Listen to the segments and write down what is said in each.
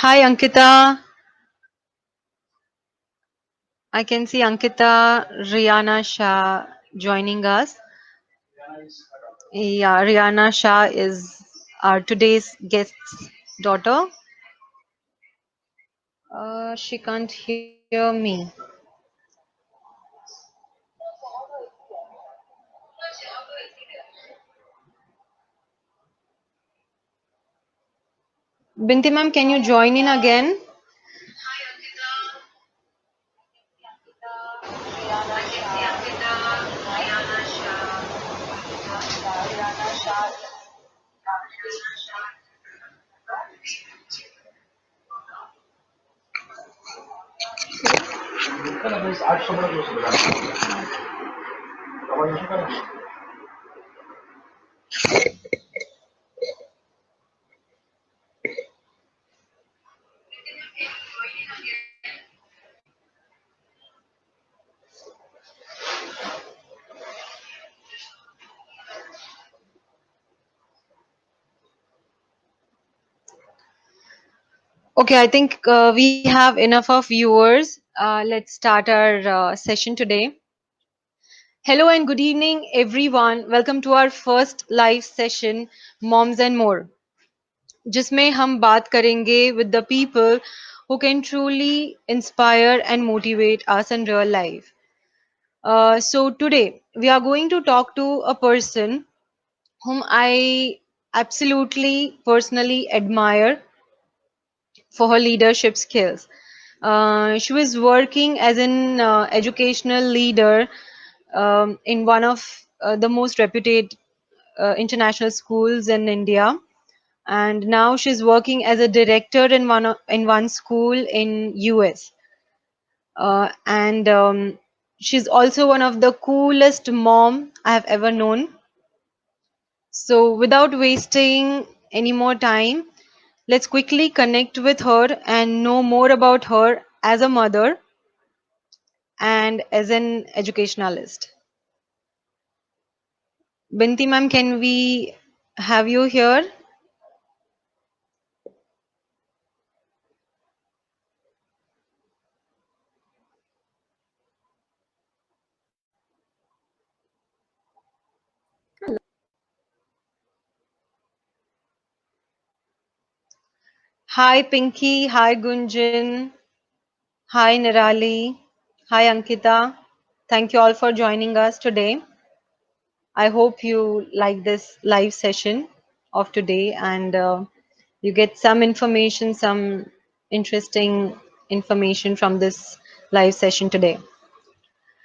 Hi Ankita. I can see Ankita Rihanna Shah joining us. Yeah, Rihanna Shah is our today's guest's daughter. She can't hear me. Binti ma'am, can you join in again? Okay, I think we have enough of viewers. Let's start our session today. Hello and good evening, everyone. Welcome to our first live session, Moms and More. जिसमें हम बात करेंगे with the people who can truly inspire and motivate us in real life. So today we are going to talk to a person whom I absolutely personally admire for her leadership skills. She was working as an educational leader in one of the most reputed international schools in India, and now she's working as a director in one school in US. And she's also one of the coolest mom I have ever known. So without wasting any more time, let's quickly connect with her and know more about her as a mother and as an educationalist. Binti ma'am, can we have you here? Hi Pinky, hi Gunjan, hi Nirali, hi Ankita. Thank you all for joining us today. I hope you like this live session of today and you get some information, some interesting information from this live session today.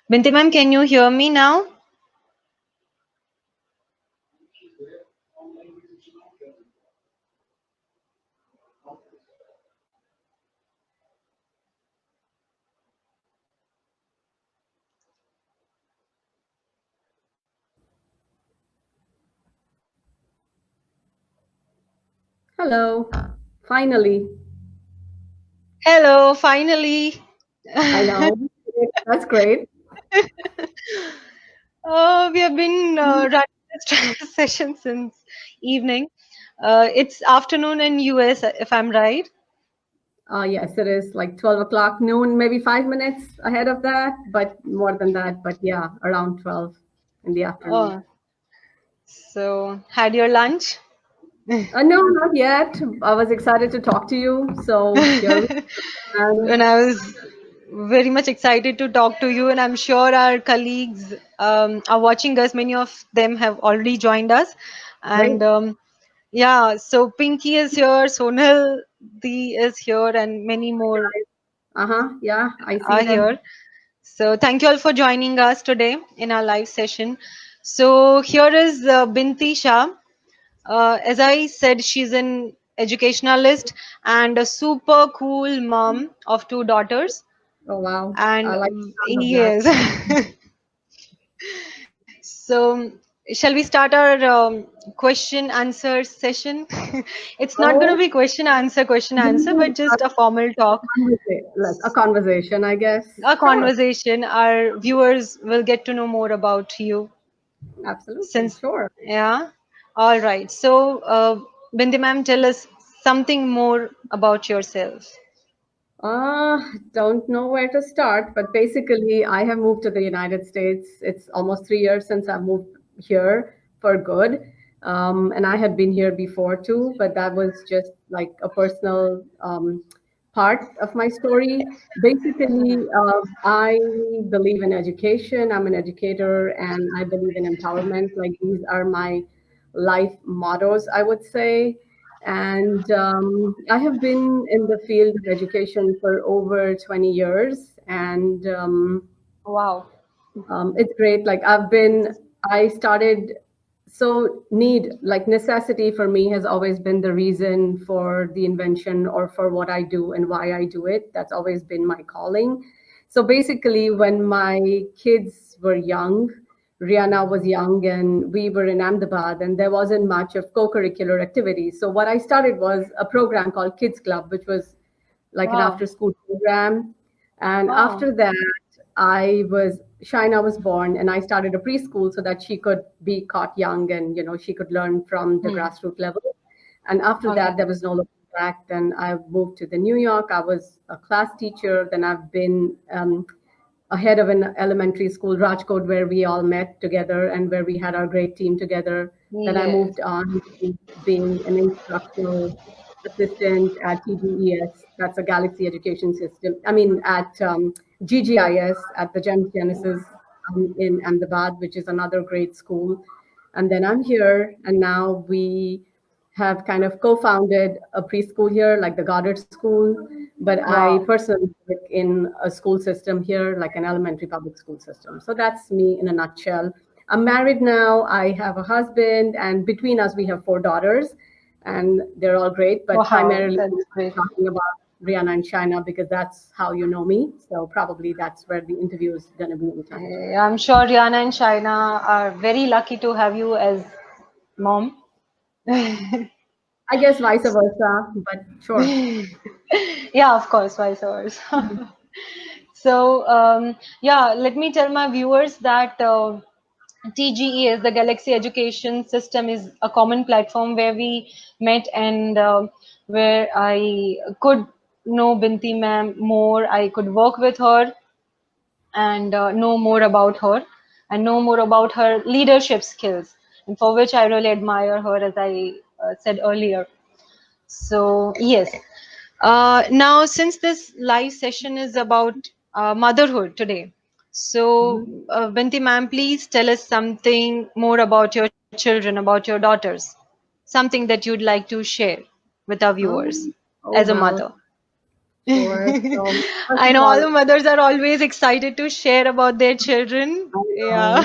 Binti ma'am, can you hear me now? Hello. Finally. Hello, finally. I know. That's great. We have been running this session since evening. It's afternoon in US, if I'm right. Yes, it is like 12 o'clock noon, maybe 5 minutes ahead of that, but more than that. But yeah, around 12 in the afternoon. Oh, so had your lunch? No, not yet. I was excited to talk to you. So here we And are. I was very much excited to talk to you, and I'm sure our colleagues are watching us. Many of them have already joined us, and Great. yeah, so Pinky is here, Sonal D is here, and many more Uh-huh. Yeah, I see are them. here. So thank you all for joining us today in our live session. So here is Binti Shah. As I said, she's an educationalist and a super cool mom of two daughters. Oh, wow. I And like the sound of that. yes, so shall we start our question answer session? It's not going to Oh, be question answer, but just a formal talk, like a conversation, I guess. a Sure. conversation. Our viewers will get to know more about you. Absolutely. Since, Sure. yeah, all right. So, Bindi ma'am, tell us something more about yourself. Don't know where to start, but basically, I have moved to the United States. It's almost 3 years since I moved here for good. And I had been here before too, but that was just like a personal part of my story. Basically, I believe in education. I'm an educator and I believe in empowerment. Like these are my life mottos, I would say. And I have been in the field of education for over 20 years. And Wow. it's great. I started, so need, like necessity for me has always been the reason for the invention or for what I do and why I do it. That's always been my calling. So basically, when my kids were young, Rihanna was young and we were in Ahmedabad and there wasn't much of co-curricular activities. So what I started was a program called Kids Club, which was like an Wow. after school program. And Wow. after that, Shaina was born and I started a preschool so that she could be caught young and, she could learn from the Hmm. grassroots level. And after Okay. that, there was no looking back. Then I moved to the New York. I was a class teacher. Then I've been ahead of an elementary school, Rajkot, where we all met together and where we had our great team together. Then I Yes. moved on to being an instructional assistant at TGES. That's a Galaxy Education System. I mean, at GGIS, at the Gems Genesis in Ahmedabad, which is another great school. And then I'm here, and now we have kind of co-founded a preschool here, like the Goddard School. But I Wow. personally work in a school system here, like an elementary public school system. So that's me in a nutshell. I'm married now. I have a husband, and between us, we have 4 daughters, and they're all great. But Wow. primarily, That's I'm great. talking about Rihanna and China because that's how you know me. So probably that's where the interview is going to be anytime soon. I'm sure Rihanna and Shaina are very lucky to have you as mom. I guess vice versa, but sure. Yeah, of course, vice versa. So, yeah, let me tell my viewers that TGES, the Galaxy Education System, is a common platform where we met and where I could know Binti ma'am more. I could work with her and know more about her and know more about her leadership skills, and for which I really admire her, as I said earlier. So, yes. Now, since this live session is about motherhood today, so Mhm. Binti ma'am, please tell us something more about your children, about your daughters, something that you'd like to share with our viewers Oh, as a well, mother. sure. So first I of know all all, the mothers are always excited to share about their children. I know Yeah.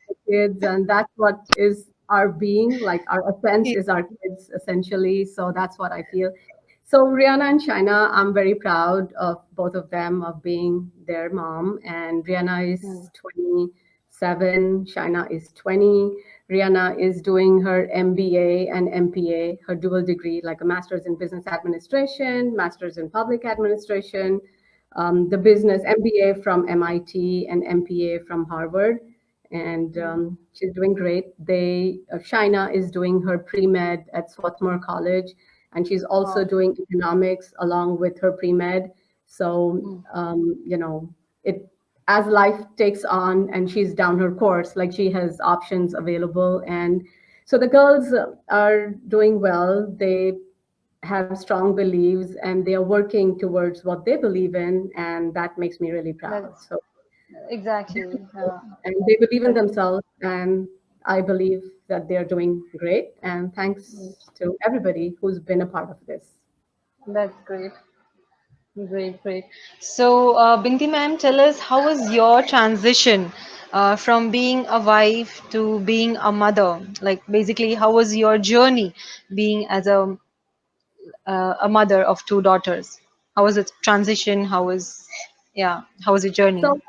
the kids, and that's what is our being. Like our essence is our kids, essentially. So that's what I feel. So Rihanna and China, I'm very proud of both of them of being their mom. And Rihanna Hmm. is 27, China is 20. Rihanna is doing her MBA and MPA, her dual degree, like a master's in business administration, master's in public administration, the business MBA from MIT and MPA from Harvard, and she's doing great. Shaina is doing her pre-med at Swarthmore College, and she's also Wow. doing economics along with her pre-med. So, Hmm. it as life takes on and she's down her course, like she has options available, and so the girls are doing well. They have strong beliefs and they are working towards what they believe in, and that makes me really proud. That's So exactly. and they believe in That's themselves, and I believe that they're doing great, and thanks to everybody who's been a part of this. that's great. Great, great. So, Binti ma'am, tell us, how was your transition from being a wife to being a mother? Like, basically, how was your journey being as a mother of two daughters? How was it transition? Yeah, how was your journey? So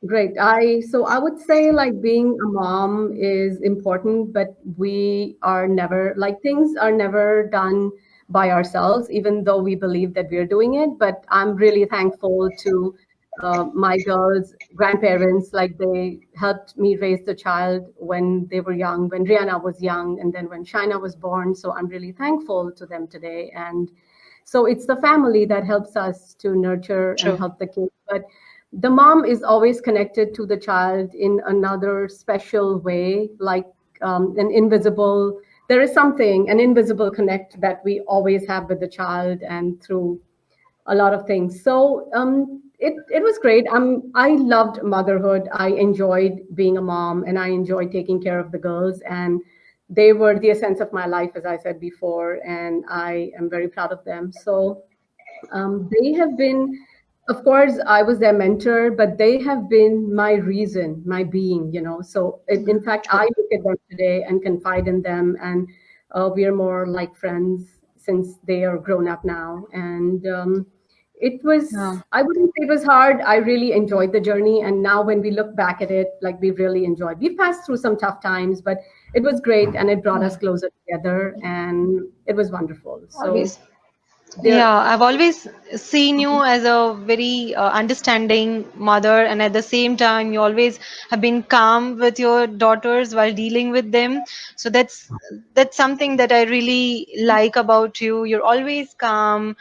great. I would say like being a mom is important, but we are never like things are never done by ourselves, even though we believe that we're doing it. But I'm really thankful to my girls' grandparents, like they helped me raise the child when they were young, when Rihanna was young, and then when Shaina was born. So I'm really thankful to them today. And so it's the family that helps us to nurture and True. help the kids. But the mom is always connected to the child in another special way, like an invisible, there is something, an invisible connect that we always have with the child and through a lot of things. So it was great. I loved motherhood. I enjoyed being a mom, and I enjoyed taking care of the girls. And they were the essence of my life, as I said before, and I am very proud of them. So they have been, of course, I was their mentor, but they have been my reason, my being, So in fact, I True. look at them today and confide in them, and we are more like friends since they are grown up now. And it Yeah. was, I wouldn't say it was hard. I really enjoyed the journey. And now when we look back at it, like we really enjoyed. We passed through some tough times, but it was great and it brought us Yeah. closer together and it was wonderful. So Always. there. Yeah, I've always seen you as a very understanding mother, and at the same time, you always have been calm with your daughters while dealing with them. So that's something that I really like about you. You're always calm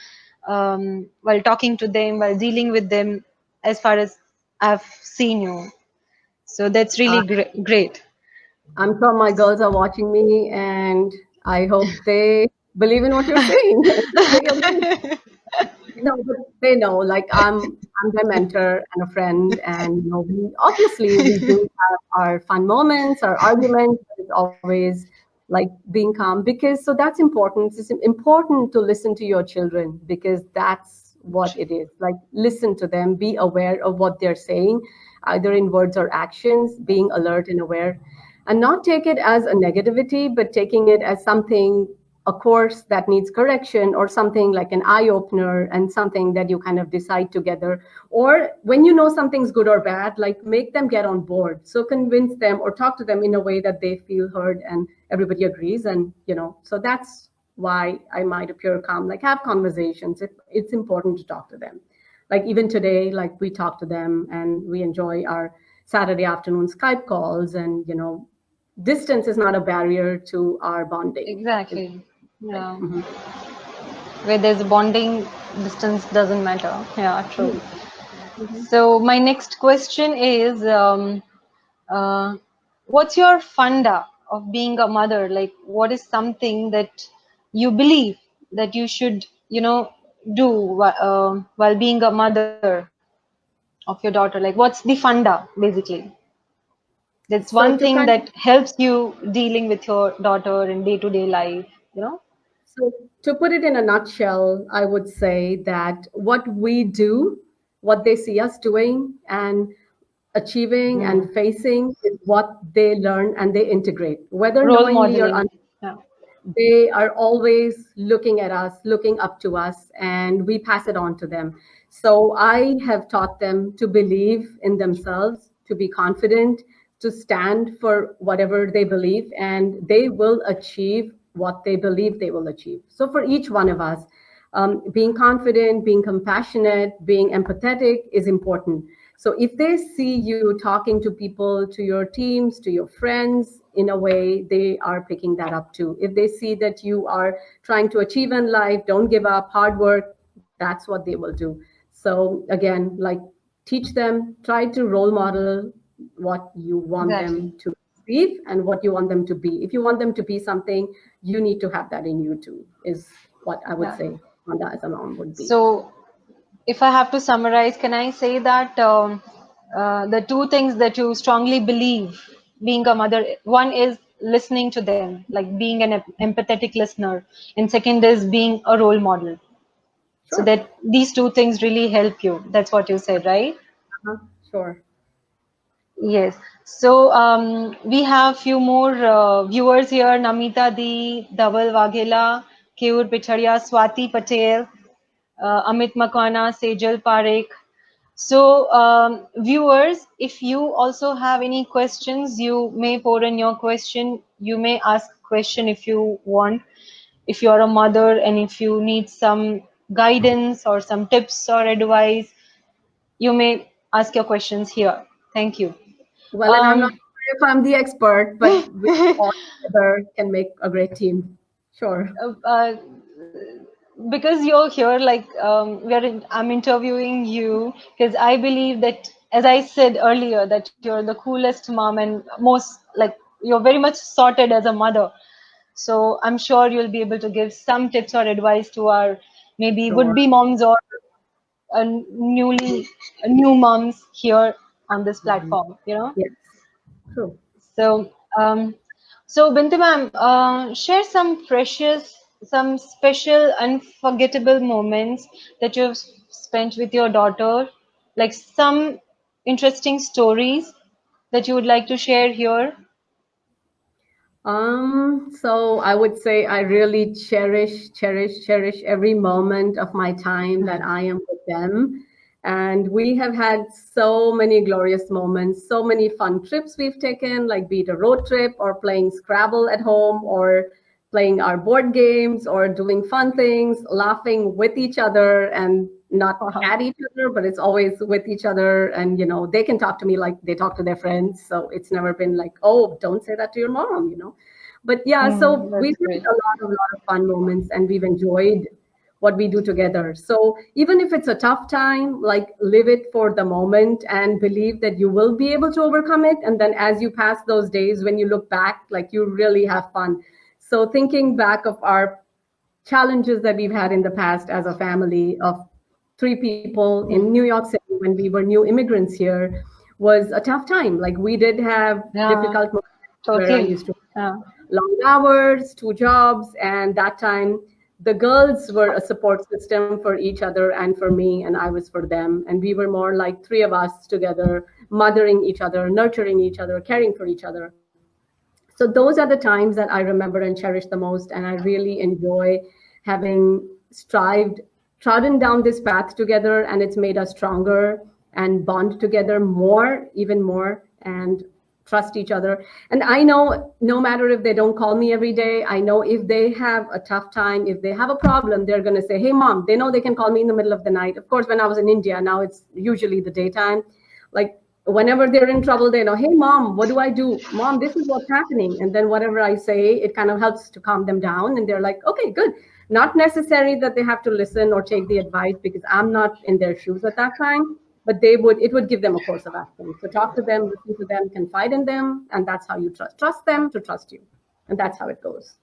while talking to them, while dealing with them, as far as I've seen you. So that's really great. I'm sure my girls are watching me, and I hope they believe in what you're saying. They agree. No, but they know, like I'm their mentor and a friend, and we obviously we do have our fun moments, our arguments. But it's always like being calm because so that's important. It's important to listen to your children because that's what it is. Like listen to them, be aware of what they're saying, either in words or actions, being alert and aware, and not take it as a negativity, but taking it as something, a course that needs correction or something like an eye opener and something that you kind of decide together. Or when you know something's good or bad, like make them get on board. So convince them or talk to them in a way that they feel heard and everybody agrees. And, so that's why I might appear calm, like have conversations. It's important to talk to them. Like even today, like we talk to them and we enjoy our Saturday afternoon Skype calls and, distance is not a barrier to our bonding. It's Exactly. like, Yeah. Where there's a bonding, distance doesn't matter. Yeah, true. mhm, mhm. So my next question is, uh, what's your funda of being a mother? Like, what is something that you believe that you should, do while being a mother of your daughter? Like, what's the funda, basically? That's one So to thing kind that helps you dealing with your daughter in day-to-day life, you know? so to put it in a nutshell, I would say that what we do, what they see us doing and achieving Hmm. and facing is what they learn and they integrate, whether Role knowingly or modeling. Yeah. they are always looking at us, looking up to us, and we pass it on to them. So I have taught them to believe in themselves, to be confident, to stand for whatever they believe, and they will achieve what they believe they will achieve. So for each one of us, being confident, being compassionate, being empathetic is important. So if they see you talking to people, to your teams, to your friends in a way, they are picking that up too. If they see that you are trying to achieve in life, don't give up, hard work, that's what they will do. So again, like teach them, try to role model what you want them Exactly. to receive and what you want them to be. If you want them to be something, you need to have that in you too, is what I would Yeah. say Honda as a mom would be. So, if I have to summarize, can I say that the two things that you strongly believe being a mother, one is listening to them, like being an empathetic listener, and second is being a role model. So Sure. that these two things really help you. That's what you said, right? Uh-huh. Sure. Yes. So we have few more viewers here. Namita Di, Dhaval Waghela, Keur Picharia, Swati Patel, Amit Makwana, Sejal Parekh. So, viewers, if you also have any questions, you may pour in your question. You may ask question if you want. If you are a mother and if you need some guidance or some tips or advice, you may ask your questions here. Thank you. Well, and I'm not Um, sure if I'm the expert, but we all together can make a great team. Sure. uh, because you're here, like I'm interviewing you because I believe that, as I said earlier, that you're the coolest mom and most like you're very much sorted as a mother. So I'm sure you'll be able to give some tips or advice to our maybe Sure. would-be moms or newly new moms here on this Mhm. platform. You know. Yes. True. So, so Binti ma'am, share some precious, some special, unforgettable moments that you've spent with your daughter, like some interesting stories that you would like to share here. So I would say I really cherish every moment of my time that Hmm. I am with them. And we have had so many glorious moments, so many fun trips we've taken, like be it a road trip or playing Scrabble at home or playing our board games or doing fun things, laughing with each other and not Wow. at each other, but it's always with each other. And, they can talk to me like they talk to their friends. So it's never been like, oh, don't say that to your mom. But yeah, so we've That's had great. a lot of fun moments and we've enjoyed what we do together. So even if it's a tough time, like live it for the moment and believe that you will be able to overcome it. And then as you pass those days, when you look back, like you really have fun. So thinking back of our challenges that we've had in the past as a family of three people in New Hmm. York City when we were new immigrants here was a tough time. Like we did have Yeah, difficult moments where I totally. used to Yeah. long hours, two jobs, and that time the girls were a support system for each other and for me, and I was for them. And we were more like three of us together, mothering each other, nurturing each other, caring for each other. So those are the times that I remember and cherish the most, and I really enjoy having strived, trodden down this path together, and it's made us stronger and bond together more, even more, and trust each other. And I know no matter if they don't call me every day, I know if they have a tough time, if they have a problem, they're going to say, hey, mom, they know they can call me in the middle of the night. Of course, when I was in India, now it's usually the daytime. Like whenever they're in trouble, they know, hey, mom, what do I do? Mom, this is what's happening. And then whatever I say, it kind of helps to calm them down. And they're like, okay, good. Not necessary that they have to listen or take the advice because I'm not in their shoes at that time, but it would give them a course of action. So talk to them, listen to them, confide in them. And that's how you trust them to trust you. And that's how it goes.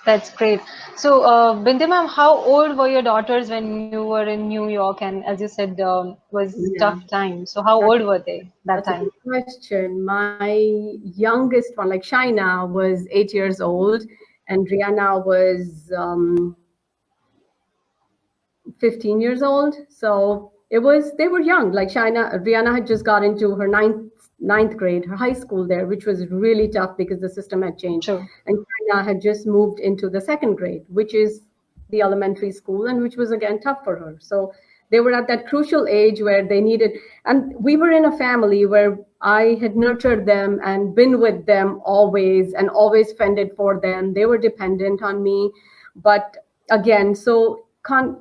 That's great. So, Binti ma'am, how old were your daughters when you were in New York? And as you said, was Yeah. tough time. So, how That's old were they that That's a time? good question. My youngest one, like Shaina, was 8 years old, and Rihanna was 15 years old. So they were young. Like Rihanna had just got into her ninth grade, her high school there, which was really tough because the system had changed. True. And Shaina had just moved into the second grade, which is the elementary school, and which was again tough for her. So they were at that crucial age where they needed, and we were in a family where I had nurtured them and been with them always and always fended for them. They were dependent on me. But again,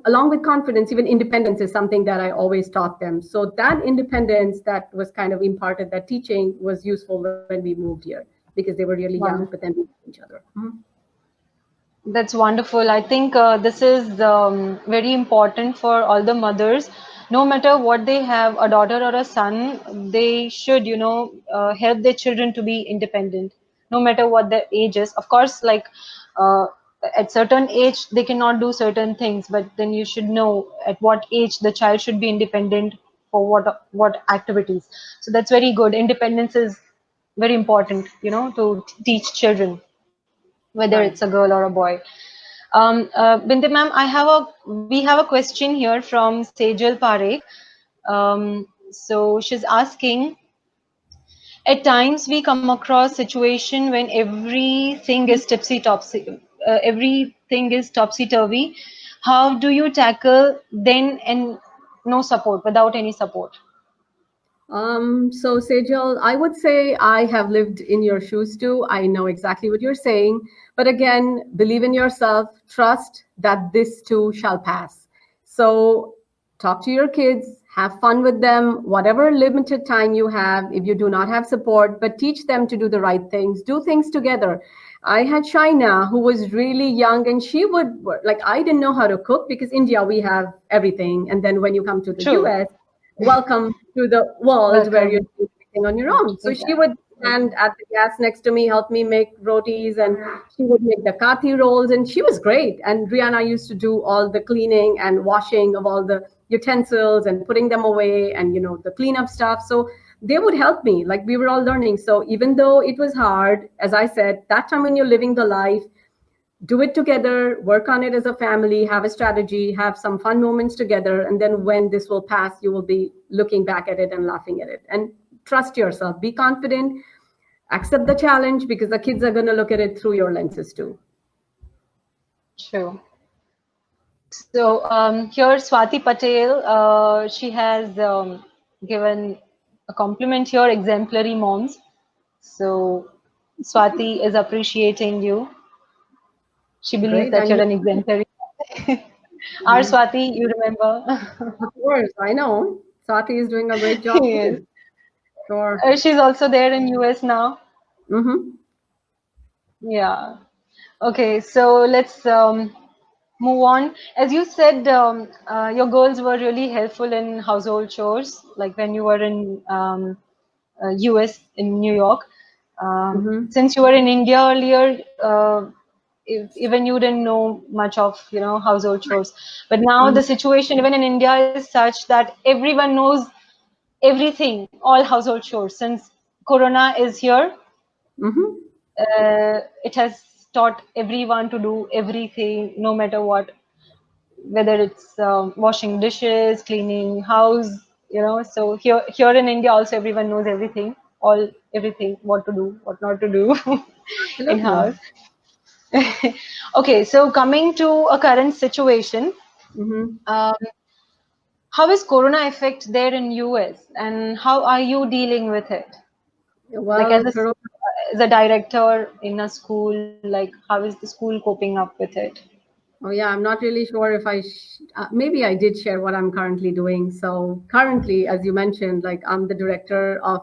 along with confidence, even independence is something that I always taught them. So that independence that was kind of imparted, that teaching was useful when we moved here because they were really young, but then Wonderful. we knew each other. Mhm. That's wonderful. I think this is very important for all the mothers. No matter what they have, a daughter or a son, they should, help their children to be independent, no matter what their age is. Of course, like uh, at certain age, they cannot do certain things, but then you should know at what age the child should be independent for what activities. So that's very good. Independence is very important, to teach children, whether it's a Right. girl or a boy. Binti ma'am, we have a question here from Sejal Parekh. So she's asking, at times we come across situation when everything is topsy turvy. How do you tackle then and no support, without any support? So Sejal, I would say I have lived in your shoes too. I know exactly what you're saying. But again, believe in yourself, trust that this too shall pass. So talk to your kids, have fun with them, whatever limited time you have, if you do not have support, but teach them to do the right things, do things together. I had Shaina who was really young and she would work. Like, I didn't know how to cook because India, we have everything. And then when you come to the True. US, welcome to the world where you're Welcome. doing everything on your own. So she would stand Exactly. at the gas next to me, help me make rotis, and she would make the kathi rolls, and she was great. And Rihanna used to do all the cleaning and washing of all the utensils and putting them away, and the cleanup stuff. So they would help me. Like, we were all learning. So even though it was hard, as I said, that time when you're living the life, do it together, work on it as a family, have a strategy, have some fun moments together. And then when this will pass, you will be looking back at it and laughing at it. And trust yourself, be confident, accept the challenge, because the kids are going to look at it through your lenses too. True. So here Swati Patel, she has given a compliment here, exemplary moms. So Swati is appreciating you. She believes Great. that And you're you, an exemplary. Our mhm, Swati, you remember? of course, I know. Sati is doing a great job Yes. too. Sure. She's also there in US now. Mm-hmm. Yeah. Okay, so let's move on. As you said, your girls were really helpful in household chores, like when you were in US in New York. Mm-hmm. Since you were in India earlier, even you didn't know much of, household chores. But now Mm-hmm. the situation even in India is such that everyone knows everything, all household chores. Since Corona is here, Mm-hmm. it has taught everyone to do everything, no matter what, whether it's washing dishes, cleaning house, So here in India, also everyone knows everything, all everything, what to do, what not to do in Absolutely. house. Okay, so coming to a current situation, Mm-hmm. um, how is Corona effect there in US, and how are you dealing with it? Like Well, as a director in a school, like how is the school coping up with it? oh yeah, I'm not really sure if maybe I did share what I'm currently doing. So currently, as you mentioned, like, I'm the director of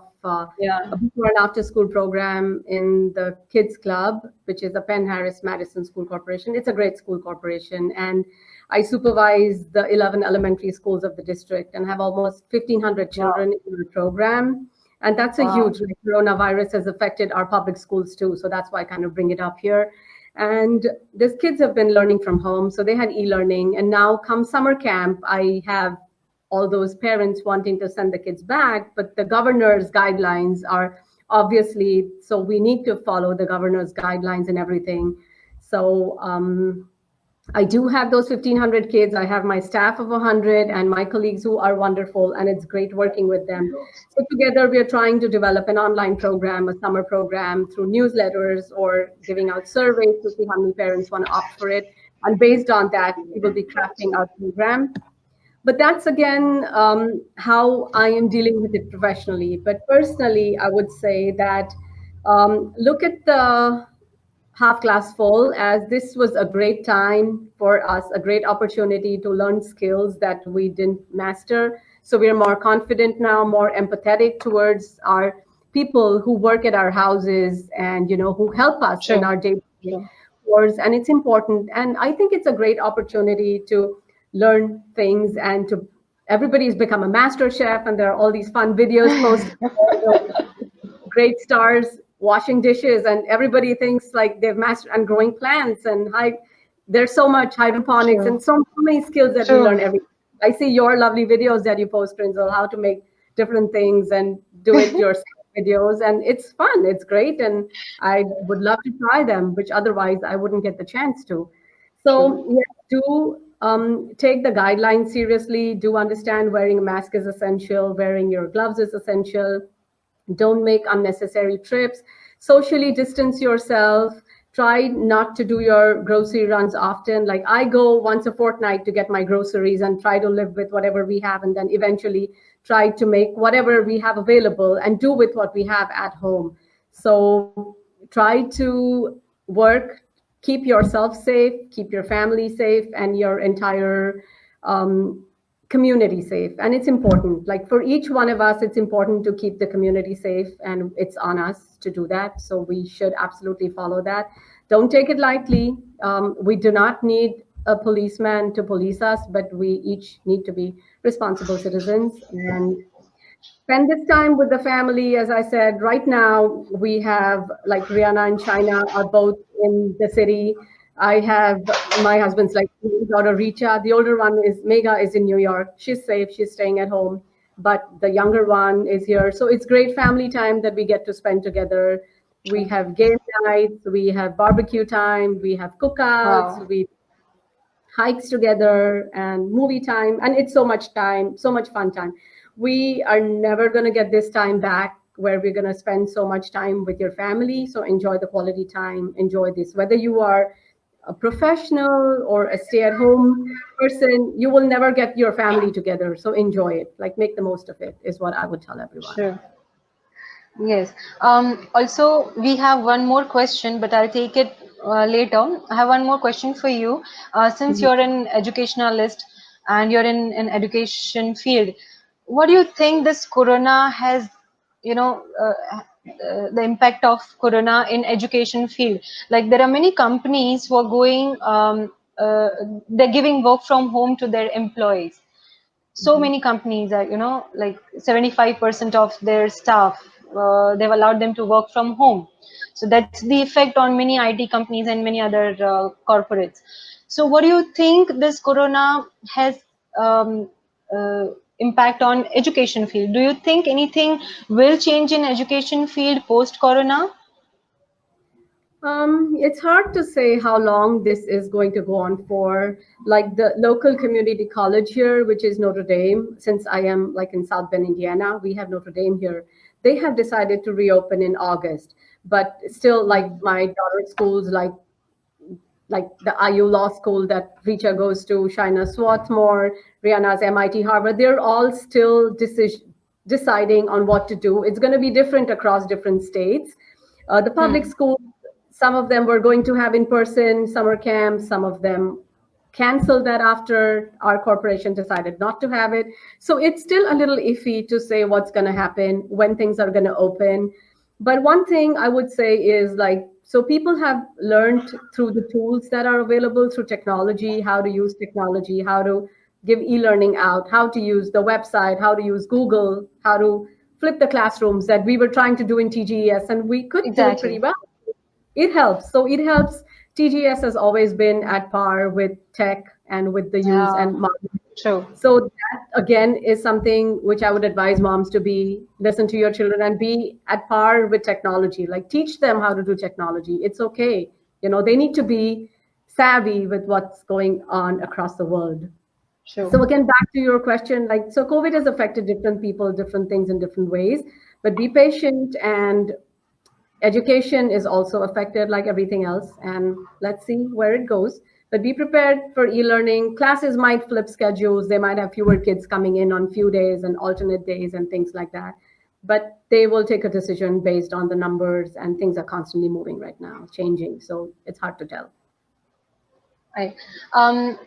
Yeah. a before and after school program in the Kids Club, which is a Penn Harris Madison School Corporation. It's a great school corporation, and I supervise the 11 elementary schools of the district and have almost 1,500 Wow. children in the program. And that's a Wow. huge, like, coronavirus has affected our public schools too. So that's why I kind of bring it up here. And these kids have been learning from home, so they had e-learning. And now, come summer camp, I have all those parents wanting to send the kids back, but the governor's guidelines are obviously, so we need to follow the governor's guidelines and everything. So I do have those 1,500 kids. I have my staff of 100 and my colleagues who are wonderful, and it's great working with them. So together we are trying to develop an online program, a summer program, through newsletters or giving out surveys to see how many parents want to opt for it. And based on that, we will be crafting our program. But that's again how I am dealing with it professionally. But personally, I would say that look at the half glass full, as this was a great time for us, a great opportunity to learn skills that we didn't master. So we're more confident now, more empathetic towards our people who work at our houses and who help us in True. our day True. course. And it's important, and I think it's a great opportunity to learn things, and to everybody's become a master chef, and there are all these fun videos posted, great stars washing dishes, and everybody thinks like they've mastered, and growing plants, and there's so much hydroponics True. and so many skills that we learn True. every. I see your lovely videos that you post, Prinzel, how to make different things and do it yourself videos, and it's fun, it's great, and I would love to try them, which otherwise I wouldn't get the chance to. True. So yes, do take the guidelines seriously, do understand wearing a mask is essential, wearing your gloves is essential, don't make unnecessary trips, socially distance yourself, try not to do your grocery runs often. Like, I go once a fortnight to get my groceries and try to live with whatever we have, and then eventually try to make whatever we have available and do with what we have at home. So try to work, keep yourself safe, keep your family safe, and your entire um, community safe. And it's important, like for each one of us, it's important to keep the community safe, and it's on us to do that. So we should absolutely follow that. Don't take it lightly. We do not need a policeman to police us, but we each need to be responsible citizens and spend this time with the family. As I said, right now we have, like, Rihanna and China are both in the city. I have my husband's, like, daughter Richa. The older one is Mega, is in New York. She's safe. She's staying at home. But the younger one is here. So it's great family time that we get to spend together. We have game nights. We have barbecue time. We have cookouts. Wow. We hikes together and movie time, and it's so much time, so much fun time. We are never going to get this time back where we're going to spend so much time with your family. So enjoy the quality time, enjoy this, whether you are a professional or a stay-at-home person. You will never get your family together, so enjoy it, like make the most of it, is what I would tell everyone. Sure. Yes. Also, we have one more question, but I'll take it later. I have one more question for you. Since Mhm. you're an educationalist and you're in an education field, what do you think this corona has, the impact of corona in education field? Like there are many companies who are going, they're giving work from home to their employees. So Mhm. many companies are, like 75% of their staff, they've allowed them to work from home. So that's the effect on many IT companies and many other corporates. So what do you think this corona has um, uh, impact on education field? Do you think anything will change in education field post corona? It's hard to say how long this is going to go on for. Like the local community college here, which is Notre Dame, since I am, like, in South Bend, Indiana, we have Notre Dame here. They have decided to reopen in August, but still, like my daughter's schools, like the IU Law School that Richa goes to, Shaina Swarthmore, Rihanna's MIT, Harvard, they're all still deciding on what to do. It's going to be different across different states. The public Hmm. schools, some of them were going to have in-person summer camps, some of them canceled that after our corporation decided not to have it. So it's still a little iffy to say what's going to happen, when things are going to open. But one thing I would say is, like, so people have learned through the tools that are available through technology, how to use technology, how to give e-learning out, how to use the website, how to use Google, how to flip the classrooms that we were trying to do in TGES, and we could do it pretty Exactly. well. It helps. So it helps. TGS has always been at par with tech and with the use Yeah, and marketing. true. So that again is something which I would advise moms to be, listen to your children and be at par with technology. Like, teach them how to do technology. It's okay. They need to be savvy with what's going on across the world. True. So again, back to your question, like, so COVID has affected different people, different things in different ways, but be patient, and education is also affected like everything else, and let's see where it goes. But be prepared for e-learning. Classes might flip schedules. They might have fewer kids coming in on few days and alternate days and things like that. But they will take a decision based on the numbers, and things are constantly moving right now, changing. So it's hard to tell. Right. Um,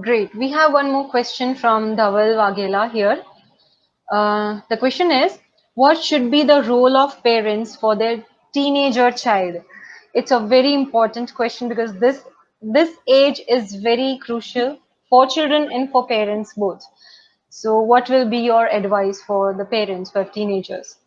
Great. We have one more question from Dhaval Waghela here. The question is, what should be the role of parents for their teenager child? It's a very important question because this age is very crucial for children and for parents both. So, what will be your advice for the parents for teenagers?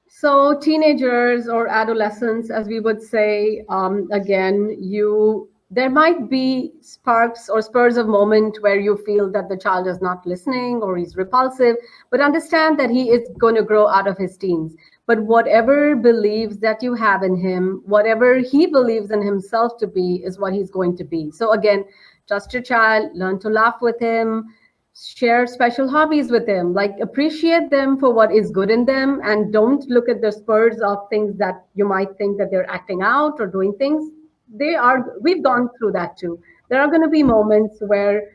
So teenagers or adolescents, as we would say, again, you there might be sparks or spurs of moment where you feel that the child is not listening or he's repulsive, but understand that he is going to grow out of his teens. But whatever beliefs that you have in him, whatever he believes in himself to be, is what he's going to be. So again, trust your child, learn to laugh with him, share special hobbies with them, like appreciate them for what is good in them, and don't look at the spurs of things that you might think that they're acting out or doing things. We've gone through that too. There are going to be moments where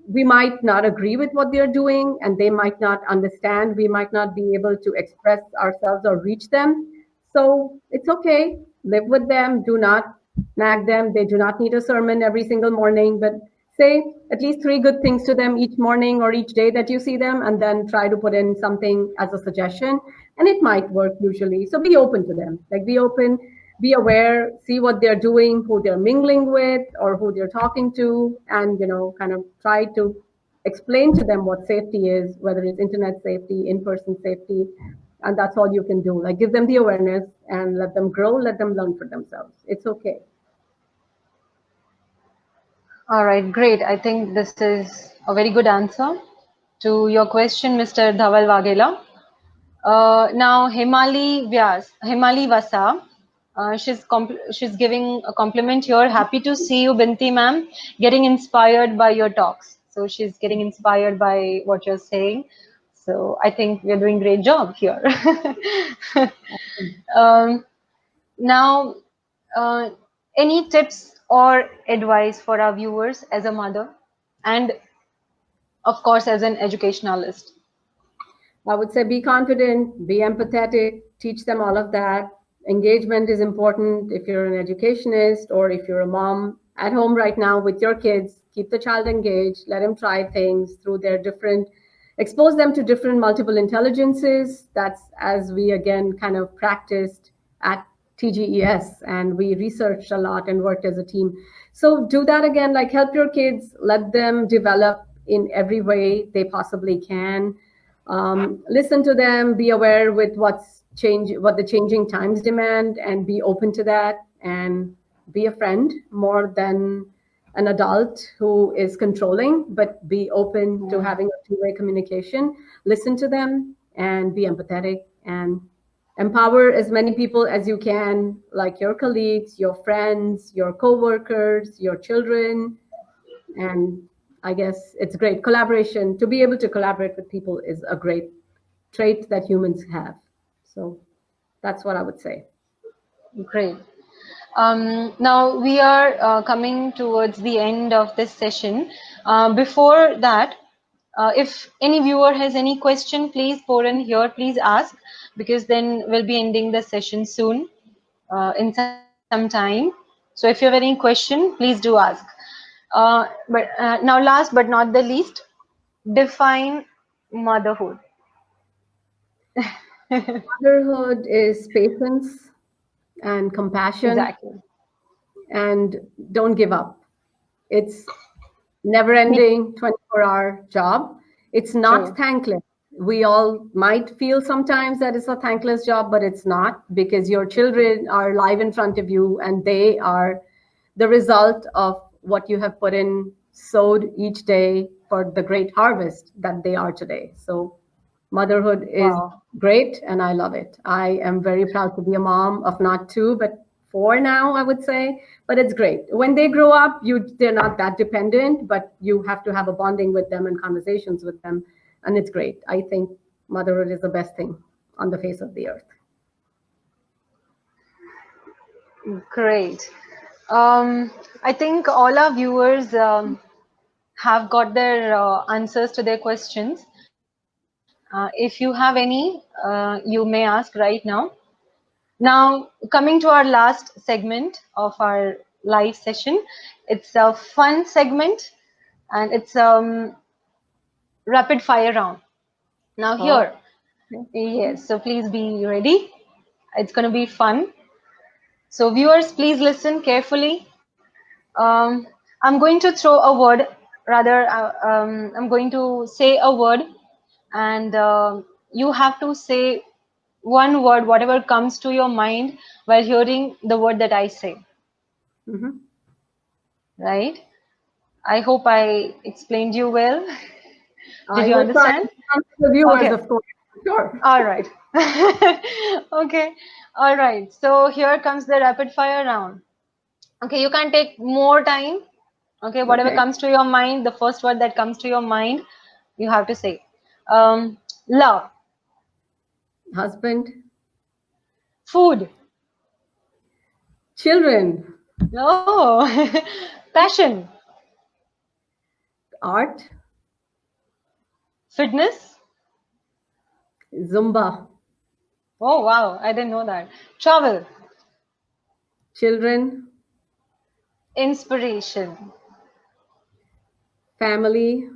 we might not agree with what they're doing, and they might not understand. We might not be able to express ourselves or reach them. So it's okay. Live with them. Do not nag them. They do not need a sermon every single morning, but say, at least three good things to them each morning or each day that you see them, and then try to put in something as a suggestion. And it might work usually. So be open to them. Like be open, be aware, see what they're doing, who they're mingling with, or who they're talking to, and kind of try to explain to them what safety is, whether it's internet safety, in-person safety, and that's all you can do. Like give them the awareness and let them grow, let them learn for themselves. It's okay. All right, great. I think this is a very good answer to your question, Mr. Dhaval Waghela. Now, Himali Vasa, she's giving a compliment here. Happy to see you, Binti ma'am, getting inspired by your talks. So she's getting inspired by what you're saying. So I think we're doing great job here. um, now, uh, any tips or advice for our viewers as a mother, and of course as an educationalist? I would say be confident, be empathetic, teach them all of that. Engagement is important if you're an educationist or if you're a mom at home right now with your kids. Keep the child engaged, let them try things through their different, expose them to different multiple intelligences. That's as we again kind of practiced at TGES, and we researched a lot and worked as a team. So do that again, like help your kids, let them develop in every way they possibly can. Listen to them, be aware with what the changing times demand, and be open to that, and be a friend more than an adult who is controlling, but be open to having a two-way communication. Listen to them and be empathetic, and empower as many people as you can, like your colleagues, your friends, your co-workers, your children. And I guess it's great collaboration. To be able to collaborate with people is a great trait that humans have. So that's what I would say. Great. Now we are coming towards the end of this session. Before that, if any viewer has any question, please pour in here, please ask, because then we'll be ending the session soon, in some time. So if you have any question, please do ask. But now last but not the least, define motherhood. Motherhood is patience and compassion, Exactly. and don't give up. It's never Me ending 24-hour job. It's not too. thankless. We all might feel sometimes that it's a thankless job, but it's not, because your children are live in front of you and they are the result of what you have put in, sowed each day for the great harvest that they are today. So motherhood is Wow. great and I love it. I am very proud to be a mom of not two, but four now, I would say. But it's great. When they grow up, they're not that dependent, but you have to have a bonding with them and conversations with them. And it's great. I think motherhood is the best thing on the face of the earth. Great. I think all our viewers have got their answers to their questions. If you have any, you may ask right now. Now, coming to our last segment of our live session, it's a fun segment, and it's rapid fire round. Now, Oh, here, yes, so please be ready. It's going to be fun. So, viewers, please listen carefully. I'm going to throw a word, rather, I'm going to say a word, and you have to say one word, whatever comes to your mind while hearing the word that I say, mhm. right? I hope I explained you well. Did I you will try understand? to answer the viewers, Okay, of course. Sure. all right. Okay, all right. So here comes the rapid fire round. Okay, you can take more time. Okay, whatever Okay. comes to your mind, the first word that comes to your mind, you have to say. Love, Husband, food, children, oh, passion, art, fitness. Zumba, Oh, wow, I didn't know that. Travel, children, inspiration, family,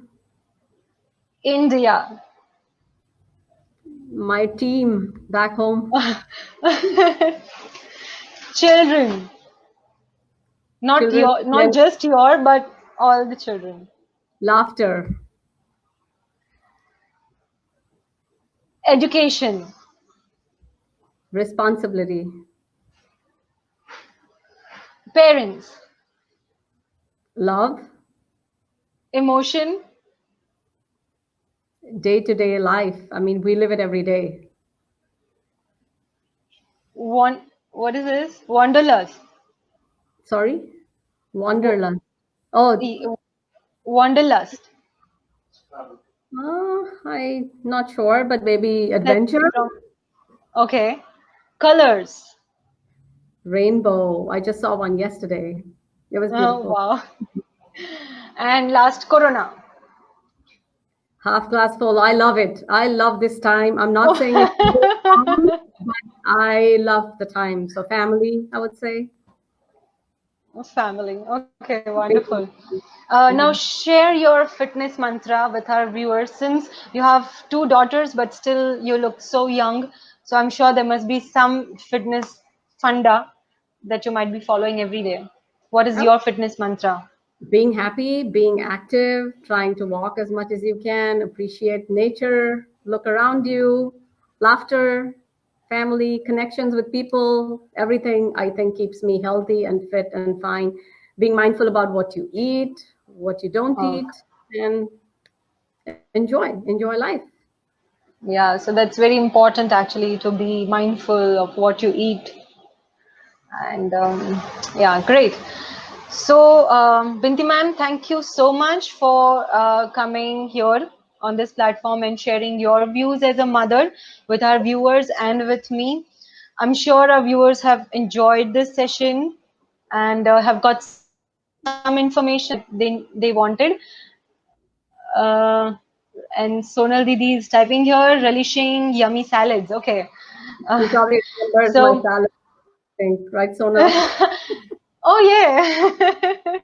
India. my team back home, Children. children, Not just your, but all the children. laughter, Education. responsibility, Parents. love, Emotion. day-to-day life. I mean, we live it every day. What is this? Wanderlust. Sorry? Wo- Wanderlust. Oh, e- Wanderlust. I'm not sure, but maybe That's adventure, from, okay. Colors. rainbow. I just saw one yesterday. It was Oh, beautiful. wow. And last, Corona. Half glass full. I love it. I love this time. I'm not saying it's good time, but I love the time. So family, I would say. Family. Okay, wonderful. Basically. Now Mhm. share your fitness mantra with our viewers. Since you have two daughters, but still you look so young, so I'm sure there must be some fitness funda that you might be following every day. What is Oh, your fitness mantra? being happy, being active, trying to walk as much as you can, appreciate nature, look around you, laughter, family, connections with people, everything I think keeps me healthy and fit and fine. Being mindful about what you eat, what you don't Oh, eat, and enjoy life. yeah, so that's very important actually to be mindful of what you eat. And yeah, great. So, Binti ma'am, thank you so much for coming here on this platform and sharing your views as a mother with our viewers and with me. I'm sure our viewers have enjoyed this session and have got some information they wanted. Uh, and Sonal Didi is typing here, relishing yummy salads. Okay. You Uh, probably remembers my so, salad thing, right, Sonal? oh yeah.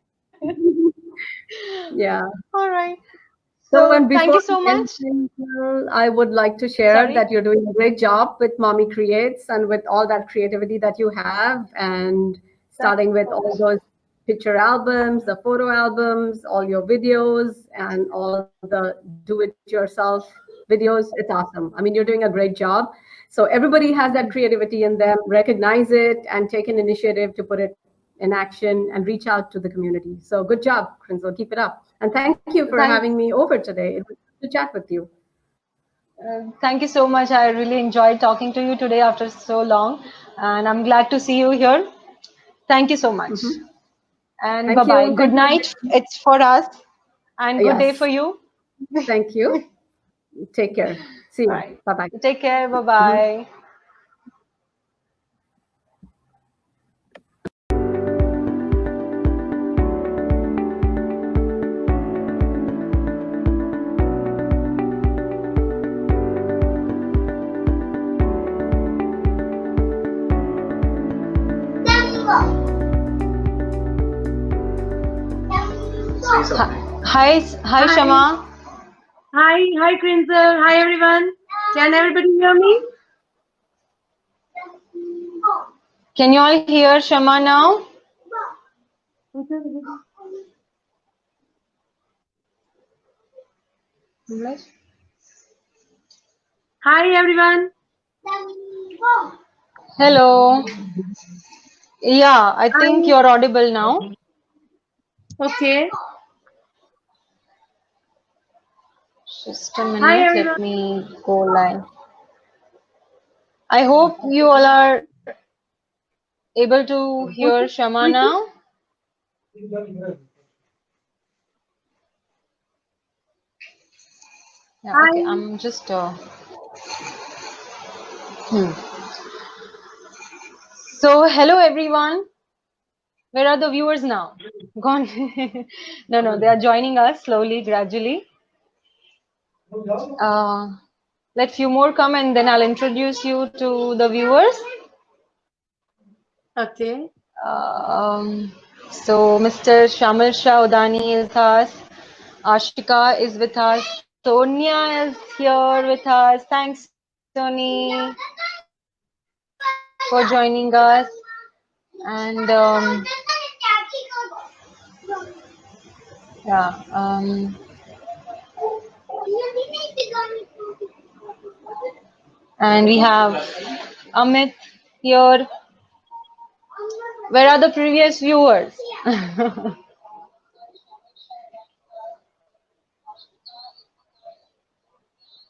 Yeah. All right. So, So and thank before you we so end, much. Twinkle, I would like to share Sorry. that you're doing a great job with Mommy Creates and with all that creativity that you have, and Thank starting with all those picture albums, the photo albums, all your videos, and all the do-it-yourself videos. It's awesome. I mean, you're doing a great job. So everybody has that creativity in them. Recognize it and take an initiative to put it in action and reach out to the community. So good job, Crinzo. Keep it up. And thank you for having thank me over today. It was good to chat with you. thank you so much. I really enjoyed talking to you today after so long, and I'm glad to see you here. Thank you so much. Mhm. And bye Thank bye. you. Good Thank you, night. everyone. It's for us, and good day for Yes. you. Thank you. Take care. See All you. right. Bye bye. Take care. Bye Mhm. bye. Hi, hi, Hi, Shama. hi, Crinzer. Hi, everyone. Can everybody hear me? Can you all hear Shama now? Hi, everyone. Hello. Yeah, I Hi. think you're audible now. Okay. Just a Hi, minute. Let everyone. me go live. I hope you all are able to hear Shama now. Yeah, Hi. okay. I'm just. Hmm. So, hello everyone. Where are the viewers now? Gone. No, no, they are joining us slowly, gradually. Uh, let few more come and then I'll introduce you to the viewers. Okay. Um, so, Mr. Shamil Shah Udani is with us. Ashika is with us. Sonia is here with us. Thanks, Sony, for joining us. And yeah, and we have Amit here. Where are the previous viewers?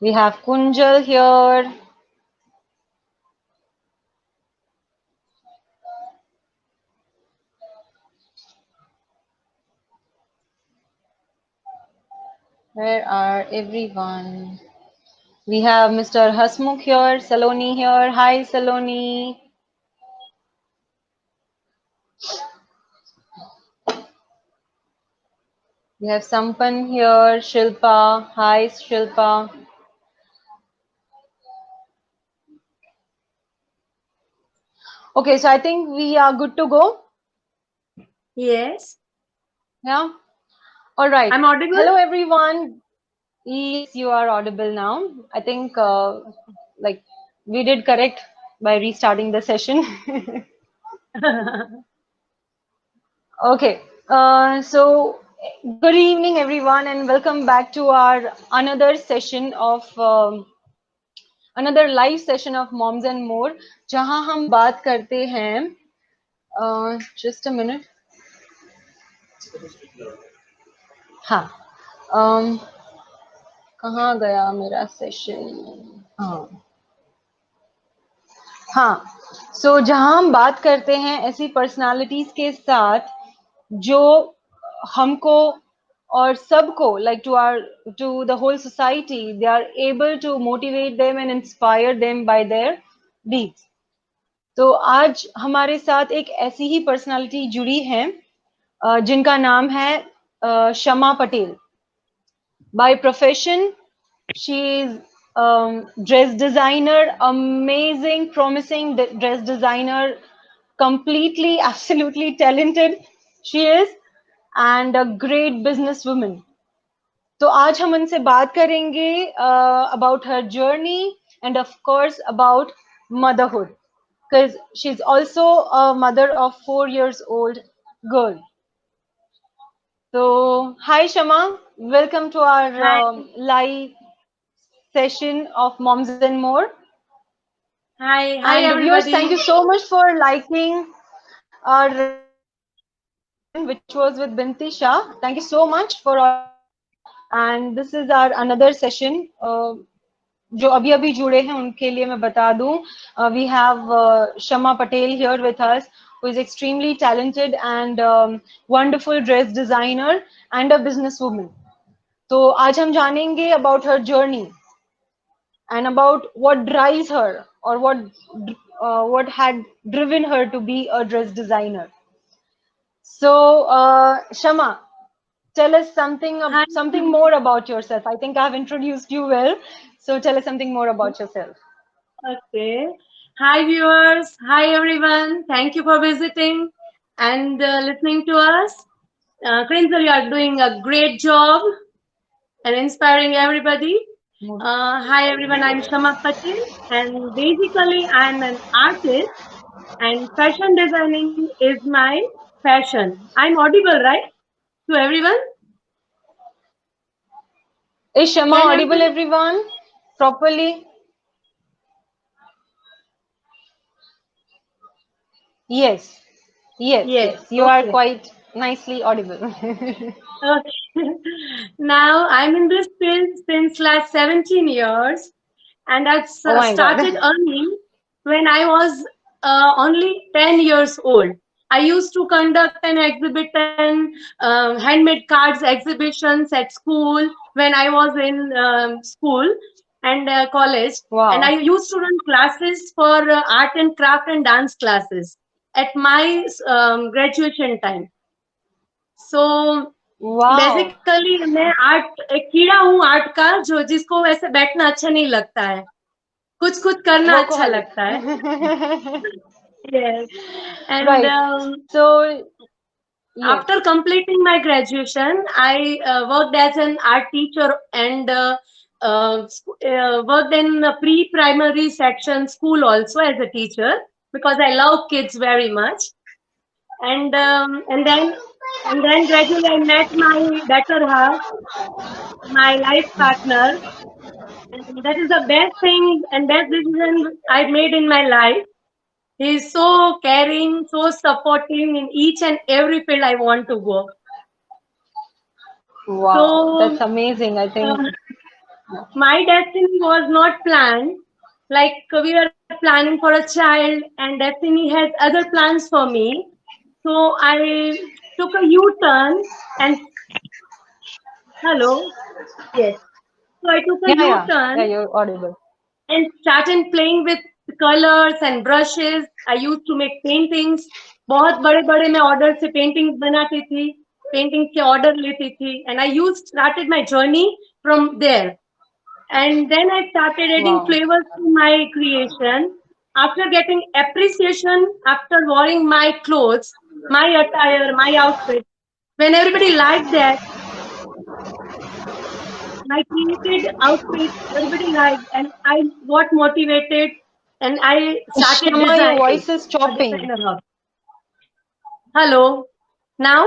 We have Kunjal here. Where are everyone? We have Mr. Hasmukh here, Saloni here. Hi, Saloni. We have Sampan here, Shilpa. Hi, Shilpa. Okay, so I think we are good to go. Yes. Yeah. All right. I'm audible? Hello, everyone. Yes, you are audible now. I think like we did correct by restarting the session. Okay. So good evening, everyone, and welcome back to our another session of another live session of Moms and More, जहां हम बात करते हैं just a minute. हाँ. कहाँ गया मेरा session? हाँ. So जहां हम बात करते हैं ऐसी पर्सनालिटीज के साथ जो हमको और सबको like to the whole society, they are able to motivate them and inspire them by their deeds. तो आज हमारे साथ एक ऐसी ही पर्सनालिटी जुड़ी है जिनका नाम है शमा Patel. By profession, she is dress designer, amazing, promising dress designer, completely, absolutely talented she is, and a great businesswoman. तो आज हम उनसे बात करेंगे about her journey and of course about motherhood, because she's also a mother of 4 years old girl. So hi Shama, welcome to our Hi. live session of Moms and More. Hi. Hi, And viewers, everybody. thank you so much for liking our which was with Binti Shah. Thank you so much for all. And this is our another session. जो अभी अभी जुड़े हैं उनके लिए मैं बता दूं, we have Shama Patel here with us, who is extremely talented and wonderful dress designer and a businesswoman. तो आज हम जानेंगे about her journey and about what drives her or what had driven her to be a dress designer. So Shama, tell us Hi. something more about yourself. I think I've introduced you well, so tell us something more about yourself. Okay. Hi, viewers. Hi, everyone. Thank you for visiting and listening to us. Krinzel, you are doing a great job and inspiring everybody. Hi, everyone. I'm Shama Patel, and basically, I'm an artist, and fashion designing is my passion. I'm audible, right? To everyone? Is Shama Can audible, everybody? everyone? Properly? Yes. Yes, Yes. yes. You are Okay. quite nicely audible. Okay. Now I'm in this field since last 17 years, and I Oh my God. started earning when I was only 10 years old. I used to conduct an exhibition, handmade cards exhibitions at school when I was in school and college. And I Wow. used to run classes for art and craft and dance classes at my graduation time. So Wow. Basically मैं art एक कीड़ा हूँ art का जो जिसको वैसे बैठना अच्छा नहीं लगता है कुछ कुछ करना अच्छा Workaholic. लगता है yes and Right. So Yes. After completing my graduation, I worked as an art teacher and worked in a pre-primary section school also as a teacher because I love kids very much. And um, and then and then gradually I met my better half, my life partner, and that is the best thing and best decision I made in my life. He is so caring, so supporting in each and every field I want to go. Wow, that's So amazing. I think. uh, my destiny was not planned. Like we were planning for a child, and destiny has other plans for me. So I took a U-turn and hello, yes. So I took a Yeah, U-turn you're audible. and started playing with colors and brushes. I used to make paintings. बहुत बड़े बड़े मैं order से paintings बनाती थी, painting के order लेती थी, and I used started my journey from there. And then I started adding Wow. flavors to my creation. After getting appreciation, after wearing my clothes, my attire, my outfit, when everybody liked that, my created outfit, everybody liked, and I got motivated, and I started Shama, your designing voice is a chopping. designer hub. Hello, now,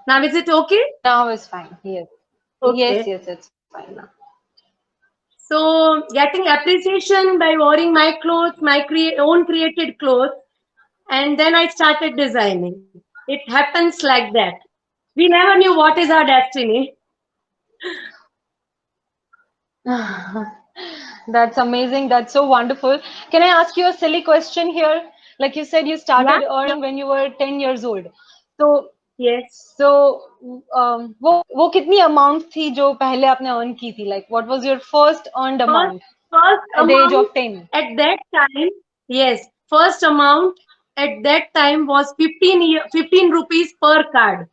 now is it okay? Now is fine. Yes. Okay. It's fine now. So getting appreciation by wearing my clothes, my own created clothes, and then I started designing. It happens like that. We never knew what is our destiny. That's amazing. That's so wonderful. Can I ask you a silly question here? Like you said, you Yeah, started earning when you were 10 years old. So, yes. so वो कितनी amount थी जो पहले आपने earn की थी? Like, what was your first earned First, amount first at the age amount of 10? at that time, yes, first amount at that time was 15 rupees per card.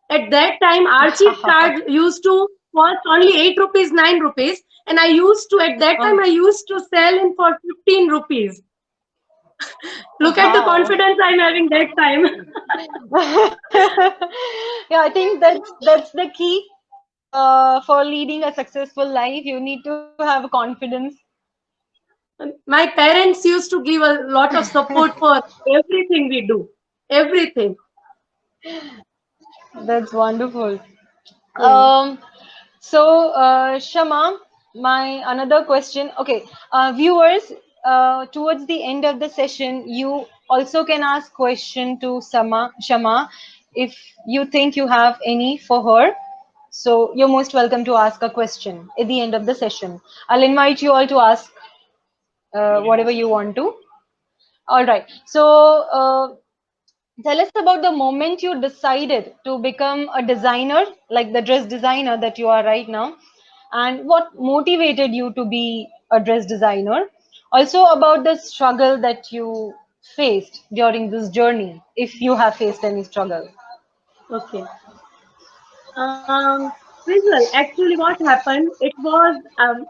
At that time, Archie card used to cost only 8 rupees, 9 rupees. And I used to, at that time, I used to sell in for 15 rupees. Look at the Wow. confidence I'm having that time. Yeah, I think that's the key for leading a successful life. You need to have confidence. My parents used to give a lot of support for everything we do. Everything. That's wonderful. Yes. Um, Shama, my another question. Okay, viewers, towards the end of the session, you also can ask question to Shama, if you think you have any for her. So you're most welcome to ask a question at the end of the session. I'll invite you all to ask whatever you want to. All right. Tell us about the moment you decided to become a designer, like the dress designer that you are right now, and what motivated you to be a dress designer. Also, about the struggle that you faced during this journey, if you have faced any struggle. Okay. Visual. Actually, what happened? It was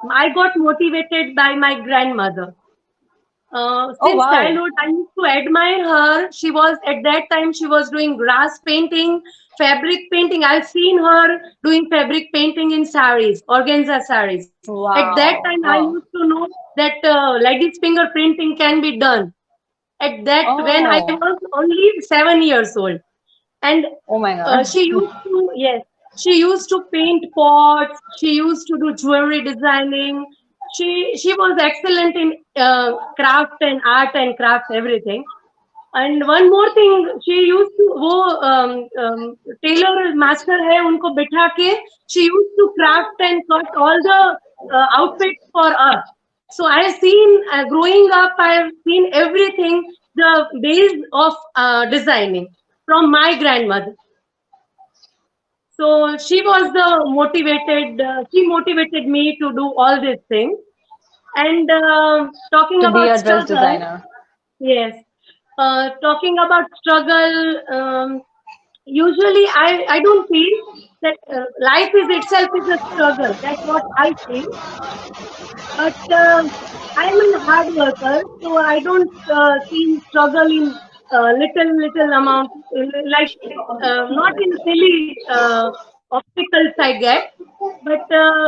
I got motivated by my grandmother. Oh, Since wow. childhood, I used to admire her. She was at that time she was doing grass painting, fabric painting. I've seen her doing fabric painting in saris, organza saris. At that Wow. time, I Wow. used to know that ladies' finger printing can be done. At that, when I Oh, was only 7 years old, and oh my God. she used to, yes, she used to paint pots. She used to do jewelry designing. She was excellent in craft and art and craft everything. And one more thing, she used to वो tailor master है उनको बिठा के she used to craft and cut all the outfits for us. So I have seen growing up, I have seen everything, the base of designing from my grandmother. So she was the motivated. She motivated me to do all these things. And talking To be about a dress struggle, designer. yes. Talking about struggle, usually I don't feel that life is itself is a struggle. That's what I feel. But I'm a hard worker, so I don't see struggle in. little amount, like not in silly obstacles I get, but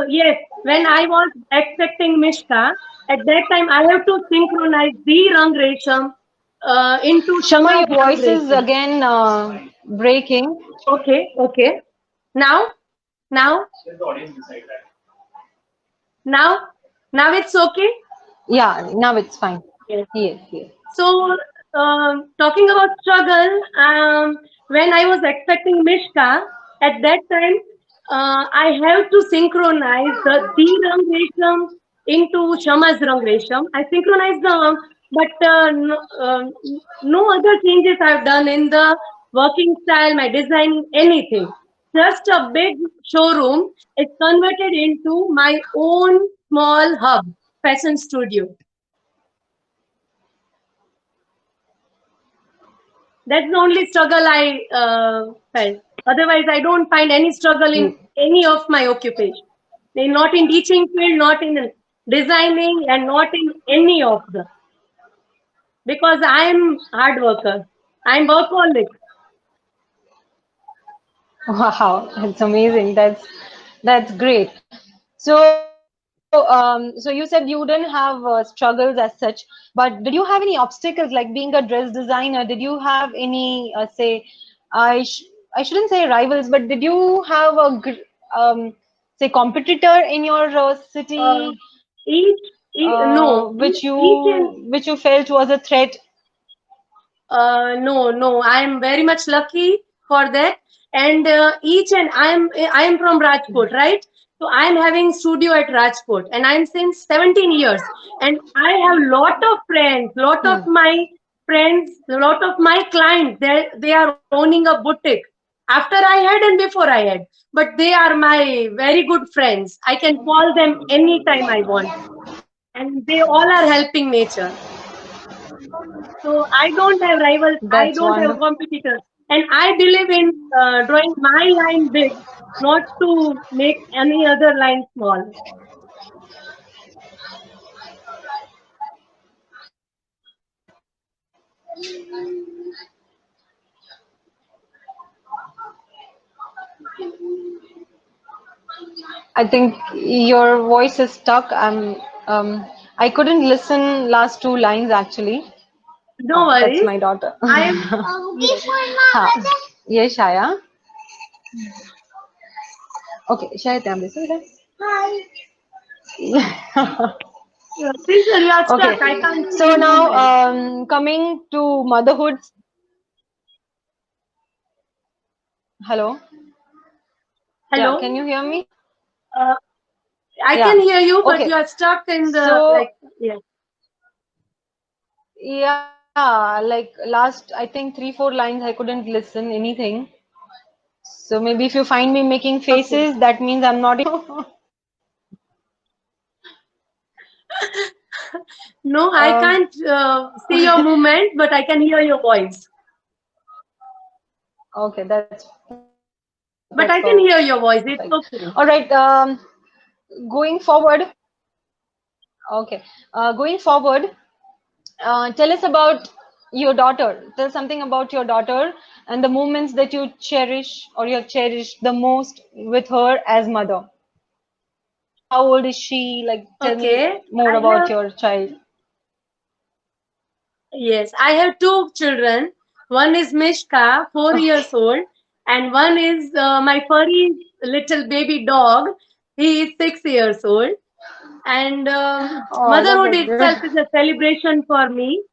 yes, when I was expecting Mishka, at that time I have to synchronize the Rang Resham into Shama, Shama's your Rang voice is Resham. again breaking. Okay, okay. Now, now, now, now it's okay. Yeah, now it's fine. Yes. Yes, yes. So, talking about struggle, when I was expecting Mishka, at that time, I have to synchronize the Rang Resham into Shama's Rang Resham. I synchronized them, but no other changes I've done in the working style, my design, anything. Just a big showroom is converted into my own small hub, fashion studio. That's the only struggle I felt. Otherwise, I don't find any struggle in Mm. any of my occupation. Not in teaching field, not in designing, and not in any of them. Because I'm hard worker. I'm workaholic. Wow, that's amazing. That's great. So you said you didn't have struggles as such, but did you have any obstacles like being a dress designer? Did you have any say I shouldn't say rivals, but did you have say competitor in your Uh, city no, which you felt was a threat? no. I'm very much lucky for that. And I am from Rajkot, right? So I'm having studio at Rajkot, and I'm since 17 years. And I have lot of friends, lot of Hmm. my friends, lot of my clients. They are owning a boutique. After I had and before I had, but they are my very good friends. I can call them anytime I want, and they all are helping nature. So I don't have rivals, I That's don't have wonderful. competitors, and I believe in drawing my line big, not to make any other line small. I think your voice is stuck. I couldn't listen last two lines actually. No Oh, that's worries. my daughter. I am yes. Ha. Yes, Shaya. Okay, Shaya, te amo. Please, you are Okay, stuck. I can't see so any now movement. coming to motherhood. Hello. Yeah, Hello. can you hear me? Uh, I Yeah. can hear you, but you Okay. are stuck in the So like. Yes. yeah, like last I think 3 4 lines I couldn't listen anything. So maybe if you find me making Okay. faces, that means I'm not. No, I um, can't see your movement, but I can hear your voice. okay, that's perfect. But I can All hear right. your voice. It's okay. Going forward, okay. Going forward, tell us about your daughter. Tell something about your daughter and the moments that you cherish or you have cherished the most with her as mother. How old is she? Like, tell me Okay. more I about have your child. Yes, I have two children. One is Mishka, 4 years old, and one is my furry little baby dog. He is 6 years old. And Oh, that's motherhood so itself good. is a celebration for me.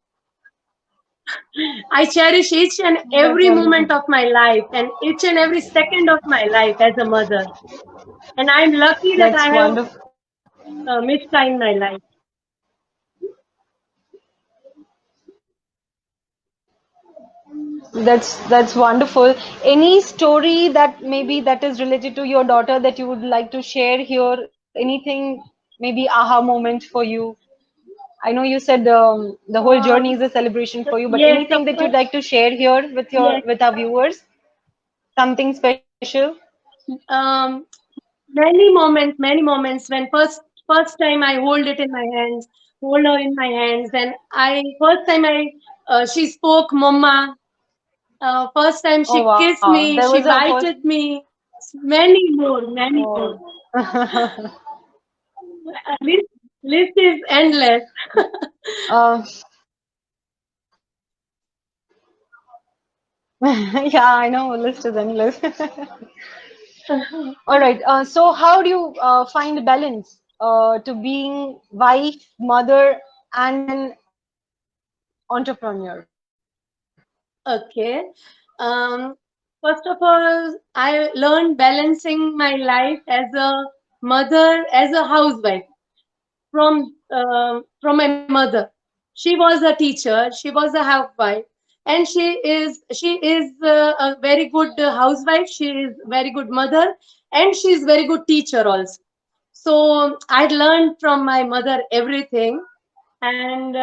I cherish each and That's every wonderful. moment of my life and each and every second of my life as a mother. And I'm lucky that That's I have wonderful. Mishka in my life. That's wonderful. Any story that maybe that is related to your daughter that you would like to share here? Anything, maybe aha moment for you? I know you said the whole journey is a celebration for you, but Yes, anything of that you'd course. like to share here Yes. with our viewers? Something special? Um, many moments when first time I hold it in my hands, hold her in my hands, and I first time I She spoke Mama. First time Oh she wow, kissed there was me, a she first. bited me. Many more, many more. Oh. List, list is endless. um, yeah, I know. List is endless. All right. So, how do you find balance to being wife, mother, and an entrepreneur? Okay. Um, First of all, I learned balancing my life as a mother, as a housewife from my mother. She was a teacher. She was a housewife, and she is a very good housewife. She is very good mother, and she is very good teacher also. So I learned from my mother everything, and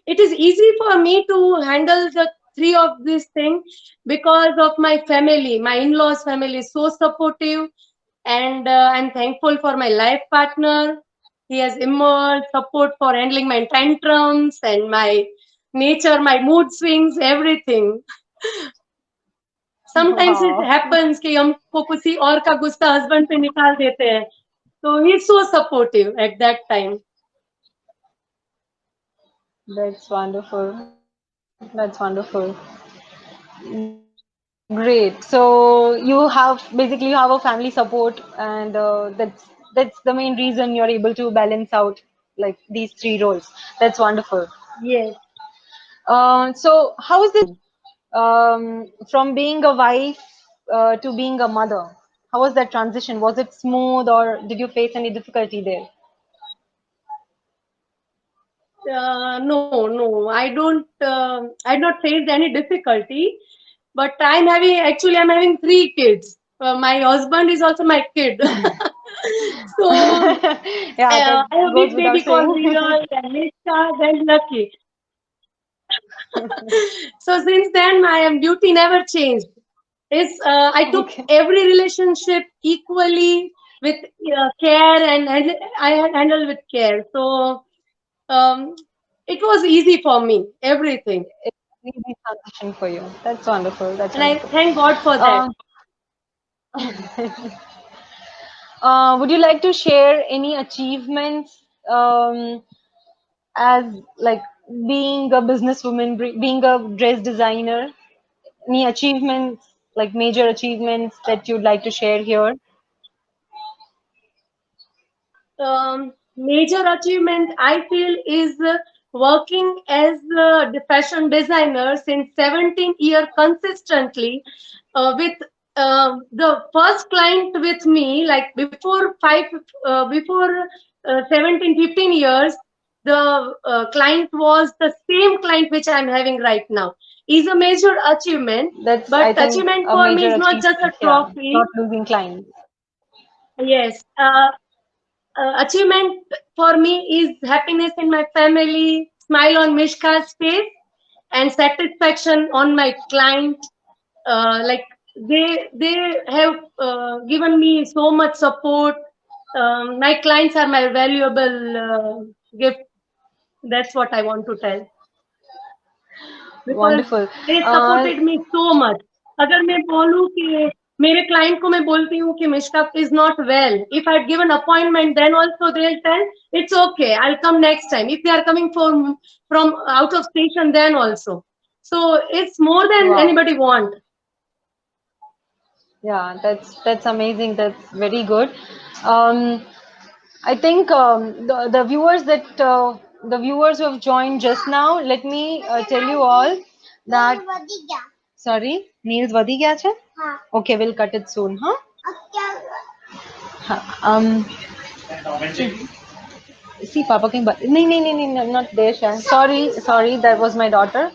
it is easy for me to handle the three of these things because of my family. My in-laws family is so supportive, and I'm thankful for my life partner. He has immense support for handling my tantrums and my nature, my mood swings, everything. Sometimes it Wow, happens कि हमको किसी और का गुस्सा husband पे निकाल देते हैं. So he's so supportive at that time. that's wonderful. That's wonderful. Great. So you have basically you have a family support, and that's the main reason you're able to balance out like these three roles. That's wonderful. Yes. So how is it from being a wife to being a mother? How was that transition? Was it smooth, or did you face any difficulty there? No, I don't. I not faced any difficulty, but I'm having three kids. My husband is also my kid. So Yeah, that I have a goes big without baby called saying. Viral and Nisha and Lucky. So since then, my duty never changed. I took Okay. every relationship equally with care, and I handled with care. So um, it was easy for me, everything. It's an easy transition for you. That's wonderful. That's And I wonderful. thank God for that. Um, would you like to share any achievements as like being a businesswoman, being a dress designer? Any achievements, like major achievements that you'd like to share here? Major achievement I feel is working as a fashion designer since 17 years consistently with the first client with me like before 17 15 years the client was the same client which I'm having right now is a major achievement, That's, but I think, achievement a for me major is not just a achievement. Yeah, trophy. not losing clients. Yes, achievement for me is happiness in my family, smile on Mishka's face, and satisfaction on my client. Like they have given me so much support. My clients are my valuable gift. That's what I want to tell because Wonderful. they Uh, supported me so much. अगर मैं बोलूं कि मेरे client को मैं बोलती हूँ कि Mishka is not well. If I'd given appointment, then also they'll tell it's okay. I'll come next time. If they are coming from out of station, then also. So it's more than wow. anybody want. Yeah, that's amazing. That's very good. Um, I think the viewers who have joined just now, let me tell you all that. Sorry, nails वधी गया है? Okay, we'll cut it soon, huh? हाँ, see, Papa कहीं नहीं नहीं नहीं नहीं not there, Shan. Sorry, that was my daughter.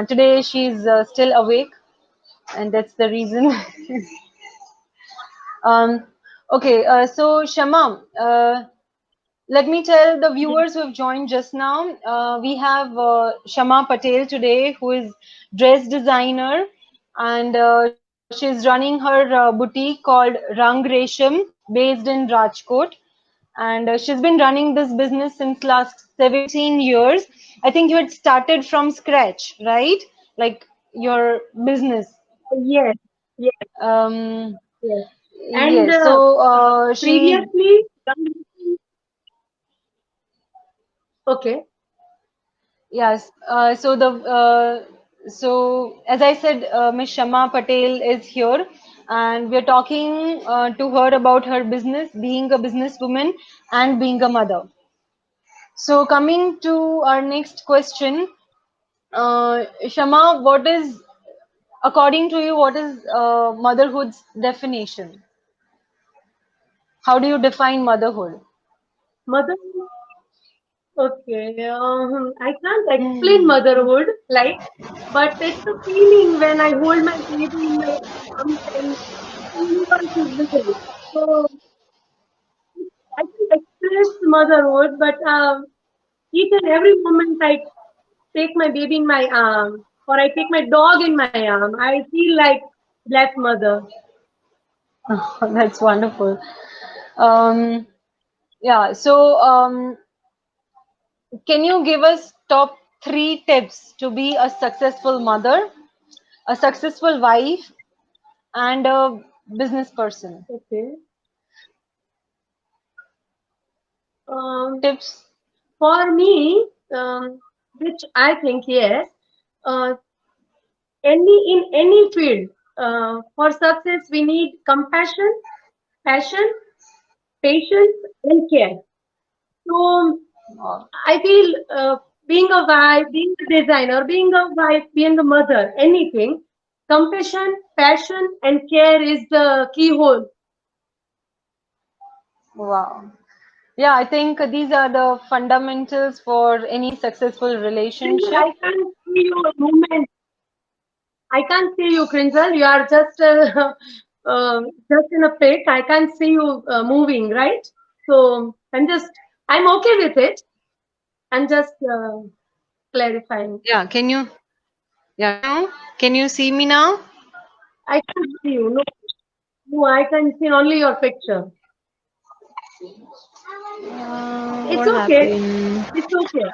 Today she's still awake, and that's the reason. Um, okay, so Shama, let me tell the viewers who have joined just now. We have Shama Patel today, who is dress designer, and she's running her boutique called Rang Resham, based in Rajkot. and she's been running this business since last 17 years. I think you had started from scratch, right? Like your business. Yes, yes, Um, yes. And yes. So she, previously, okay, yes. So as I said, Ms. Shama Patel is here, and we're talking to her about her business, being a businesswoman and being a mother. So coming to our next question, Shama, what is, according to you, what is motherhood's definition? How do you define motherhood? mother. Okay, I can't explain Hmm. motherhood, like, but it's a feeling when I hold my baby in my arms and the universe is visible. So I can express motherhood, but each and every moment I take my baby in my arm or I take my dog in my arm, I feel like blessed mother. That's wonderful. Um, yeah. So, can you give us top three tips to be a successful mother, a successful wife, and a business person? Okay. Um, Tips. for me, which I think yes, uh, in any field, for success we need compassion, passion, patience, and care. So Uh, I feel being a wife, being a designer, being a wife, being a mother, anything, compassion, passion, and care is the keyhole. wow. Yeah, I think these are the fundamentals for any successful relationship. I can't see you movement. I can't see you, Crinzel. You are just just in a pic. I can't see you moving, right? So I'm okay with it. I'm just clarifying. Yeah, yeah, can you see me now? I can't see you. No, no, I can see only your picture. It's What okay. happened? It's okay.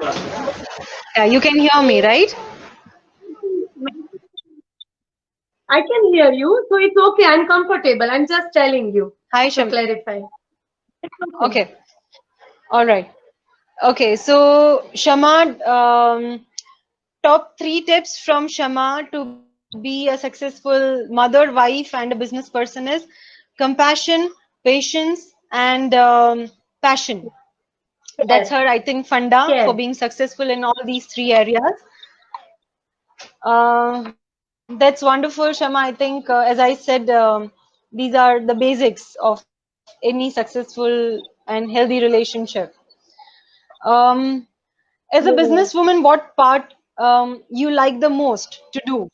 Yeah, you can hear me, right? I can hear you, so it's okay. I'm comfortable. I'm just telling you Hi, to Sham. clarify. It's okay. Okay, all right. Okay, so Shama, top three tips from Shama to be a successful mother, wife, and a business person is compassion, patience, and passion. That's Care, her, I think, funda for care. being successful in all these three areas. That's wonderful, Shama. I think, as I said, these are the basics of any successful and healthy relationship. Um, as a Yeah. businesswoman, what part you like the most to do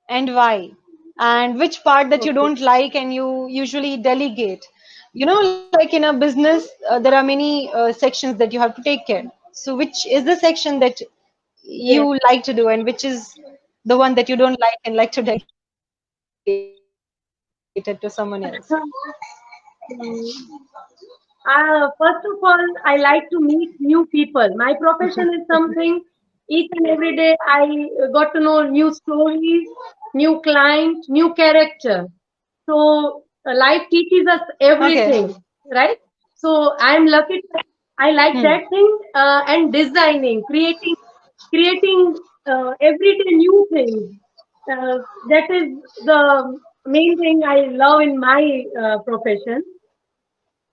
and why? And which part that you Okay. don't like and you usually delegate? You know, like in a business, there are many sections that you have to take care. So, which is the section that Yes. you like to do and which is the one that you don't like and like to delegate it to someone else? Mm, first of all, I like to meet new people. My profession is something each and every day I got to know new stories, new client, new character. So life teaches us Okay. everything, right? So I'm lucky. I like Hmm. that thing and designing, creating everyday new things. That is the main thing I love in my profession.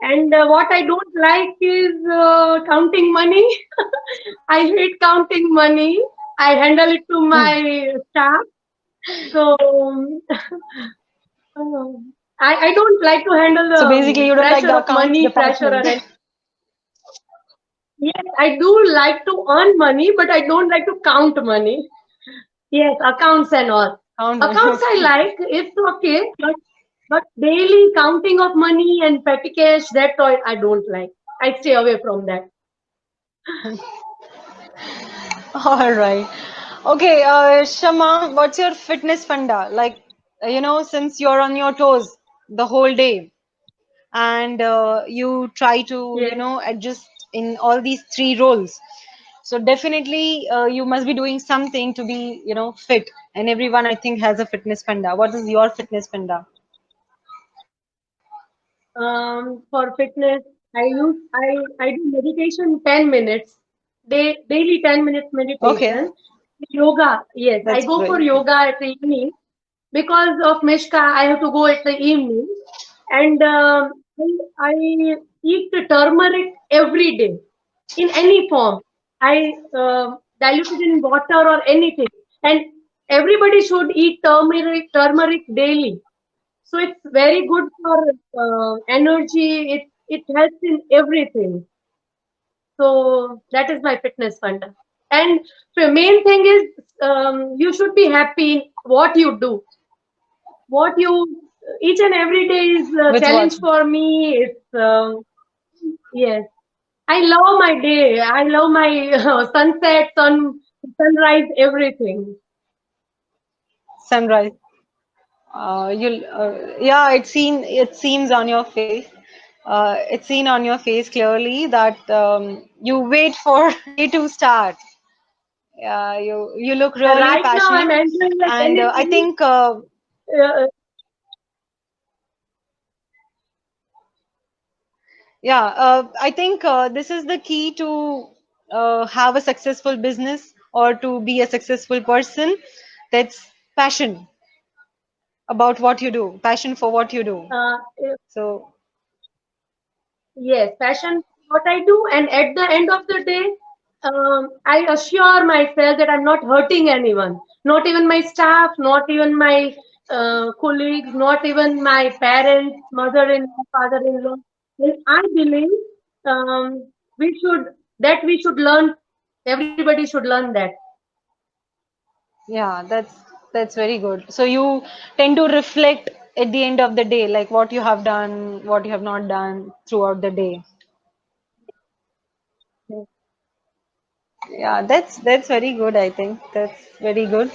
And what I don't like is counting money. I hate counting money. I handle it to Hmm. my staff. So I don't like to handle So the basically, you don't like pressure the of accounts money, pressure or department. anything. Yes, I do like to earn money, but I don't like to count money. Yes, accounts and all. Count money. Accounts I Okay. like, it's okay, but daily counting of money and petty cash, that I don't like. I stay away from that. All right. Okay, Shama, what's your fitness funda? Like, since you're on your toes the whole day, and you try to, Yes. adjust in all these three roles. So definitely, you must be doing something to be, fit. And everyone, I think, has a fitness panda. What is your fitness panda? For fitness, I do meditation 10 minutes, daily 10 minutes Okay, meditation. Yoga, yes, I that's go for great. yoga at the evening because of Mishka. I have to go at the evening, and I eat the turmeric every day in any form. I dilute it in water or anything, and everybody should eat turmeric daily. So it's very good for energy. It helps in everything. So that is my fitness funda. And the main thing is you should be happy in what you do. What you each and every day is a With what? challenge for me. It's yes. I love my day. I love my sunrise, everything. Sunrise. Yeah, it seems on your face. It's seen on your face clearly that you wait for day to start. You look really Right now, I'm passionate, enjoying like and I anything. think Uh, yeah, I think this is the key to have a successful business or to be a successful person. That's passion about what you do, passion for what you do. uh, So Yes, passion what I do, and at the end of the day, I assure myself that I'm not hurting anyone, not even my staff, not even my colleagues, not even my parents, mother-in-law, father-in-law. And I believe we should learn. Everybody should learn that. yeah, that's very good. So you tend to reflect at the end of the day, like what you have done, what you have not done throughout the day. Yeah, that's very good, I think. That's very good.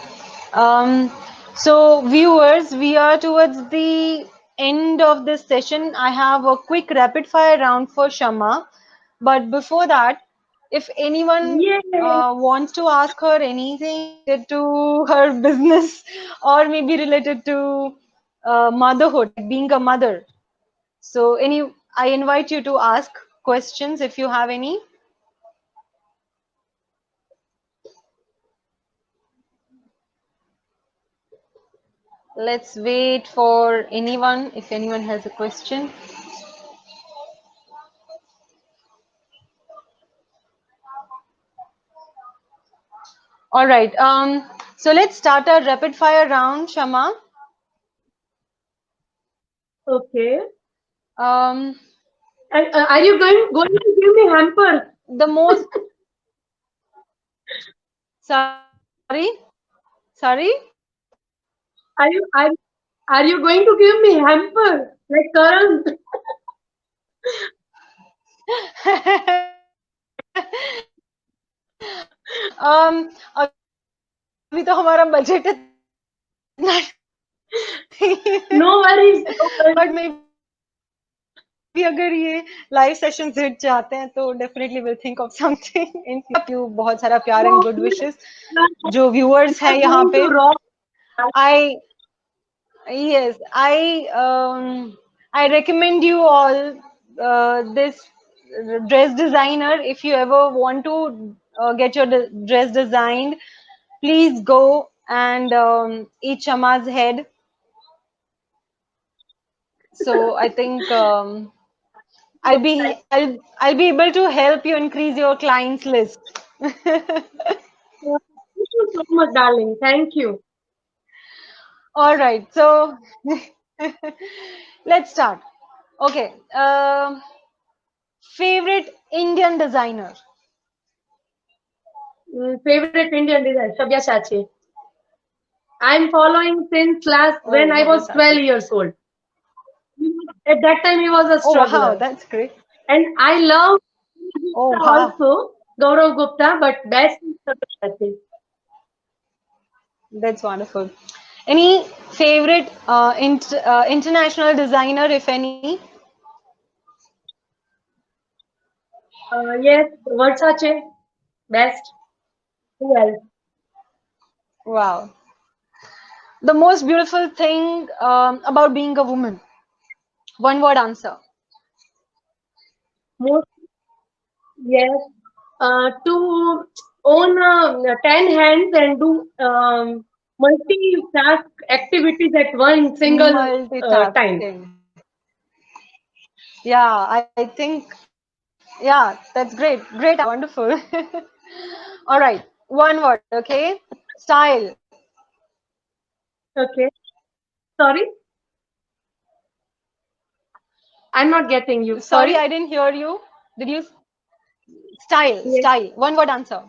Um, so viewers, we are towards the end of this session. I have a quick rapid fire round for Shama. But before that, if anyone Yay! wants to ask her anything related to her business or maybe related to motherhood, like being a mother. So I invite you to ask questions if you have any. Let's wait for anyone if anyone has a question. All right. So let's start our rapid fire round, Shama. Okay. Um, Are you going to give me hamper? the most sorry, sorry. Are you are, are you going to give me hamper like Karan? अभी तो हमारा budget इतना No worries. No but worries. मे भी अगर ये live session hit जाते हैं तो definitely will think of something in you बहुत सारा प्यार and No, good wishes we are जो व्यूअर्स we हैं are यहाँ going पे to rock. I Yes, I recommend you all this dress designer. If you ever want to get your dress designed, please go and eat Shama's head. So I think I'll be able to help you increase your clients list. Thank you so much, darling. Thank you. All right, so let's start. Okay, favorite Indian designer. Favorite Indian design, Sabyasachi. I'm following since last when Oh, I was 12 Sabyasachi. years old. At that time, he was a Oh, wow, struggler, that's great. and I love Oh, Gupta wow, also, Gaurav Gupta, but best is Sabyasachi. that's wonderful. Any favorite international designer, if any? Yes, Versace, best. Who else? Wow. The most beautiful thing about being a woman. One word answer. Most, yes. To own 10 hands and do multitask activities at one single time. Multitasking. Yeah, I think, yeah, that's great. Great answer. Wonderful. All right. One word, okay? Style. Okay. Sorry, I'm not getting you. Sorry, Sorry. I didn't hear you. Did you? Style, Yes. style. One word answer.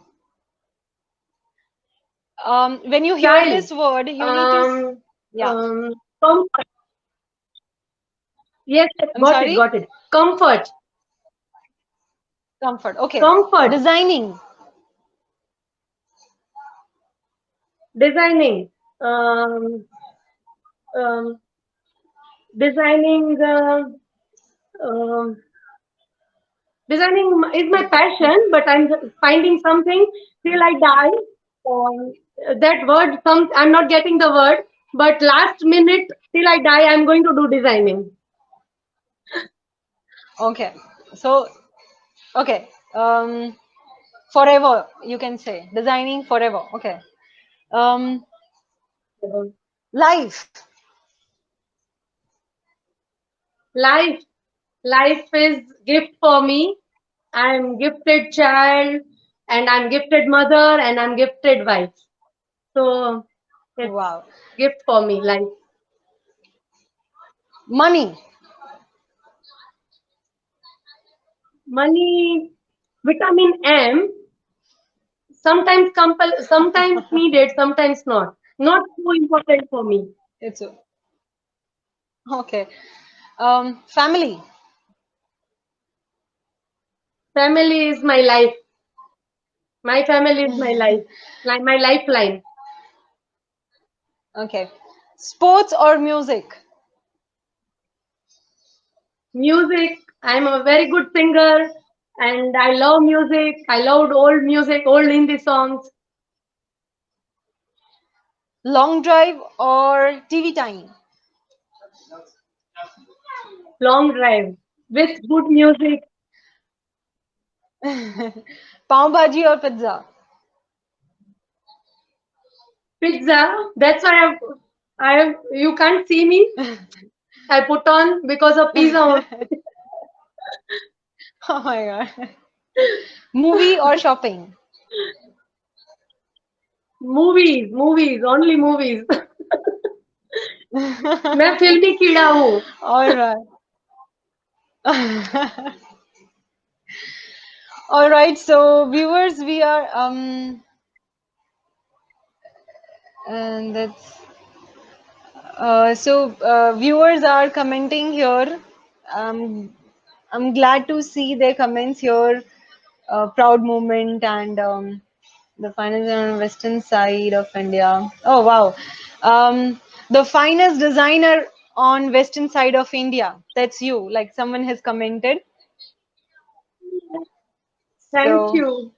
When you hear Style. this word, you need to, Um, yeah. um, comfort. Yes, yes, I'm got it, sorry? got it. Comfort. Comfort. Okay. Comfort. Designing. Designing. Um, um, designing. Um, Designing is my passion, but I'm finding something till I die. Um, that word, I'm not getting the word, but last minute till I die, I'm going to do designing. Okay. So, okay. Forever, you can say. Designing forever. Okay. Um, life. Life, life is gift for me. I'm gifted child, and I'm gifted mother, and I'm gifted wife. So it's Wow. gift for me. Life, Money. money, vitamin M. Sometimes needed, sometimes not. Not so important for me. It's okay. Family. Family is my life. My family is my life, like my lifeline. Okay. Sports or music? Music. I'm a very good singer, and I love music. I loved old music, old Hindi songs. Long drive or TV time? Long drive with good music. Pav bhaji or pizza? Pizza. That's why you can't see me. I put on because of pizza only. Oh my god. Movie or shopping? Movies, movies, only movies. मैं फिल्मी कीड़ा हूँ. All right. All right. So viewers, we are and that's viewers are commenting here. Um, I'm glad to see their comments here. Proud moment and the finest on western side of India. Oh wow, the finest designer on western side of India. That's you. Like someone has commented. Thank So you.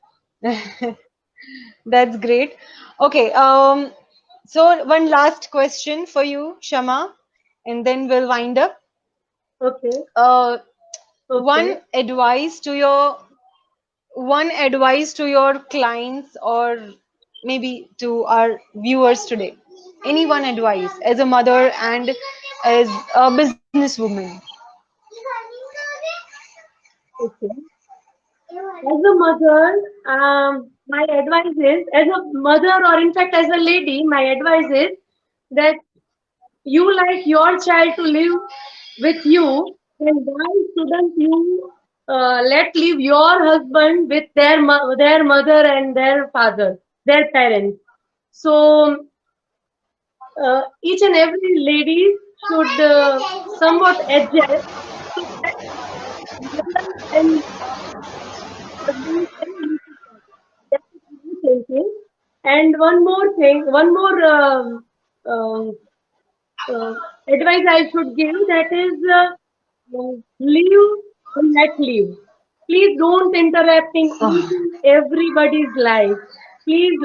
that's great. Okay. So one last question for you, Shama, and then we'll wind up. Okay, Uh, okay. one advice to your one advice to your clients or maybe to our viewers today. Any one advice as a mother and as a businesswoman. Okay. As a mother, my advice is, as a mother or in fact as a lady, my advice is that you like your child to live with you, then why shouldn't you let live your husband with their mother and their father, their parents? So each and every lady should somewhat adjust so that mother and husband can live together. That is my thinking. And one more thing, one more um, uh, advice I should give, that is live and let live. Please don't interrupt in Oh, everybody's life. Please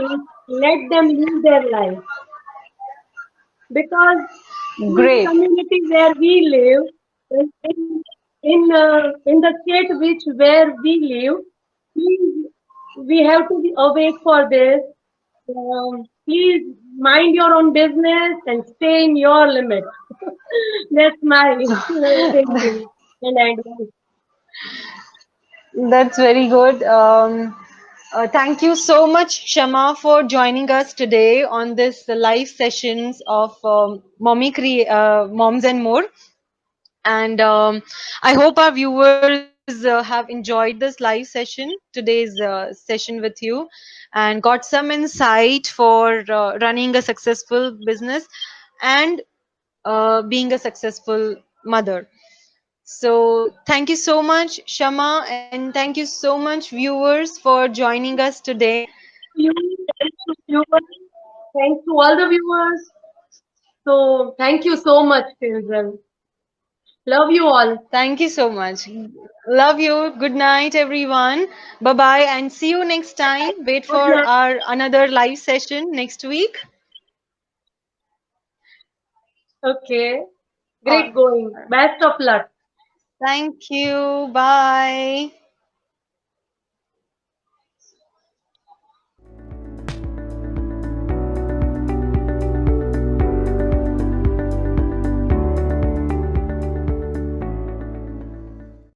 let them live their life. Because in the great. community where we live, in the state which where we live, please, we have to be awake for this. Please mind your own business and stay in your limit. That's my thinking and advice. That's very good. Thank you so much, Shama, for joining us today on this live sessions of Moms and More. And I hope our viewers have enjoyed this live session, today's session with you, and got some insight for running a successful business and being a successful mother. So, thank you so much, Shama, and thank you so much, viewers, for joining us today. You, thanks to viewers, thanks to all the viewers. So thank you so much, children. Love you all. Thank you so much. Love you. Good night, everyone. Bye bye, and see you next time. Wait Good for night. our another live session next week. Okay. Uh, Great going. Best of luck. Thank you. Bye.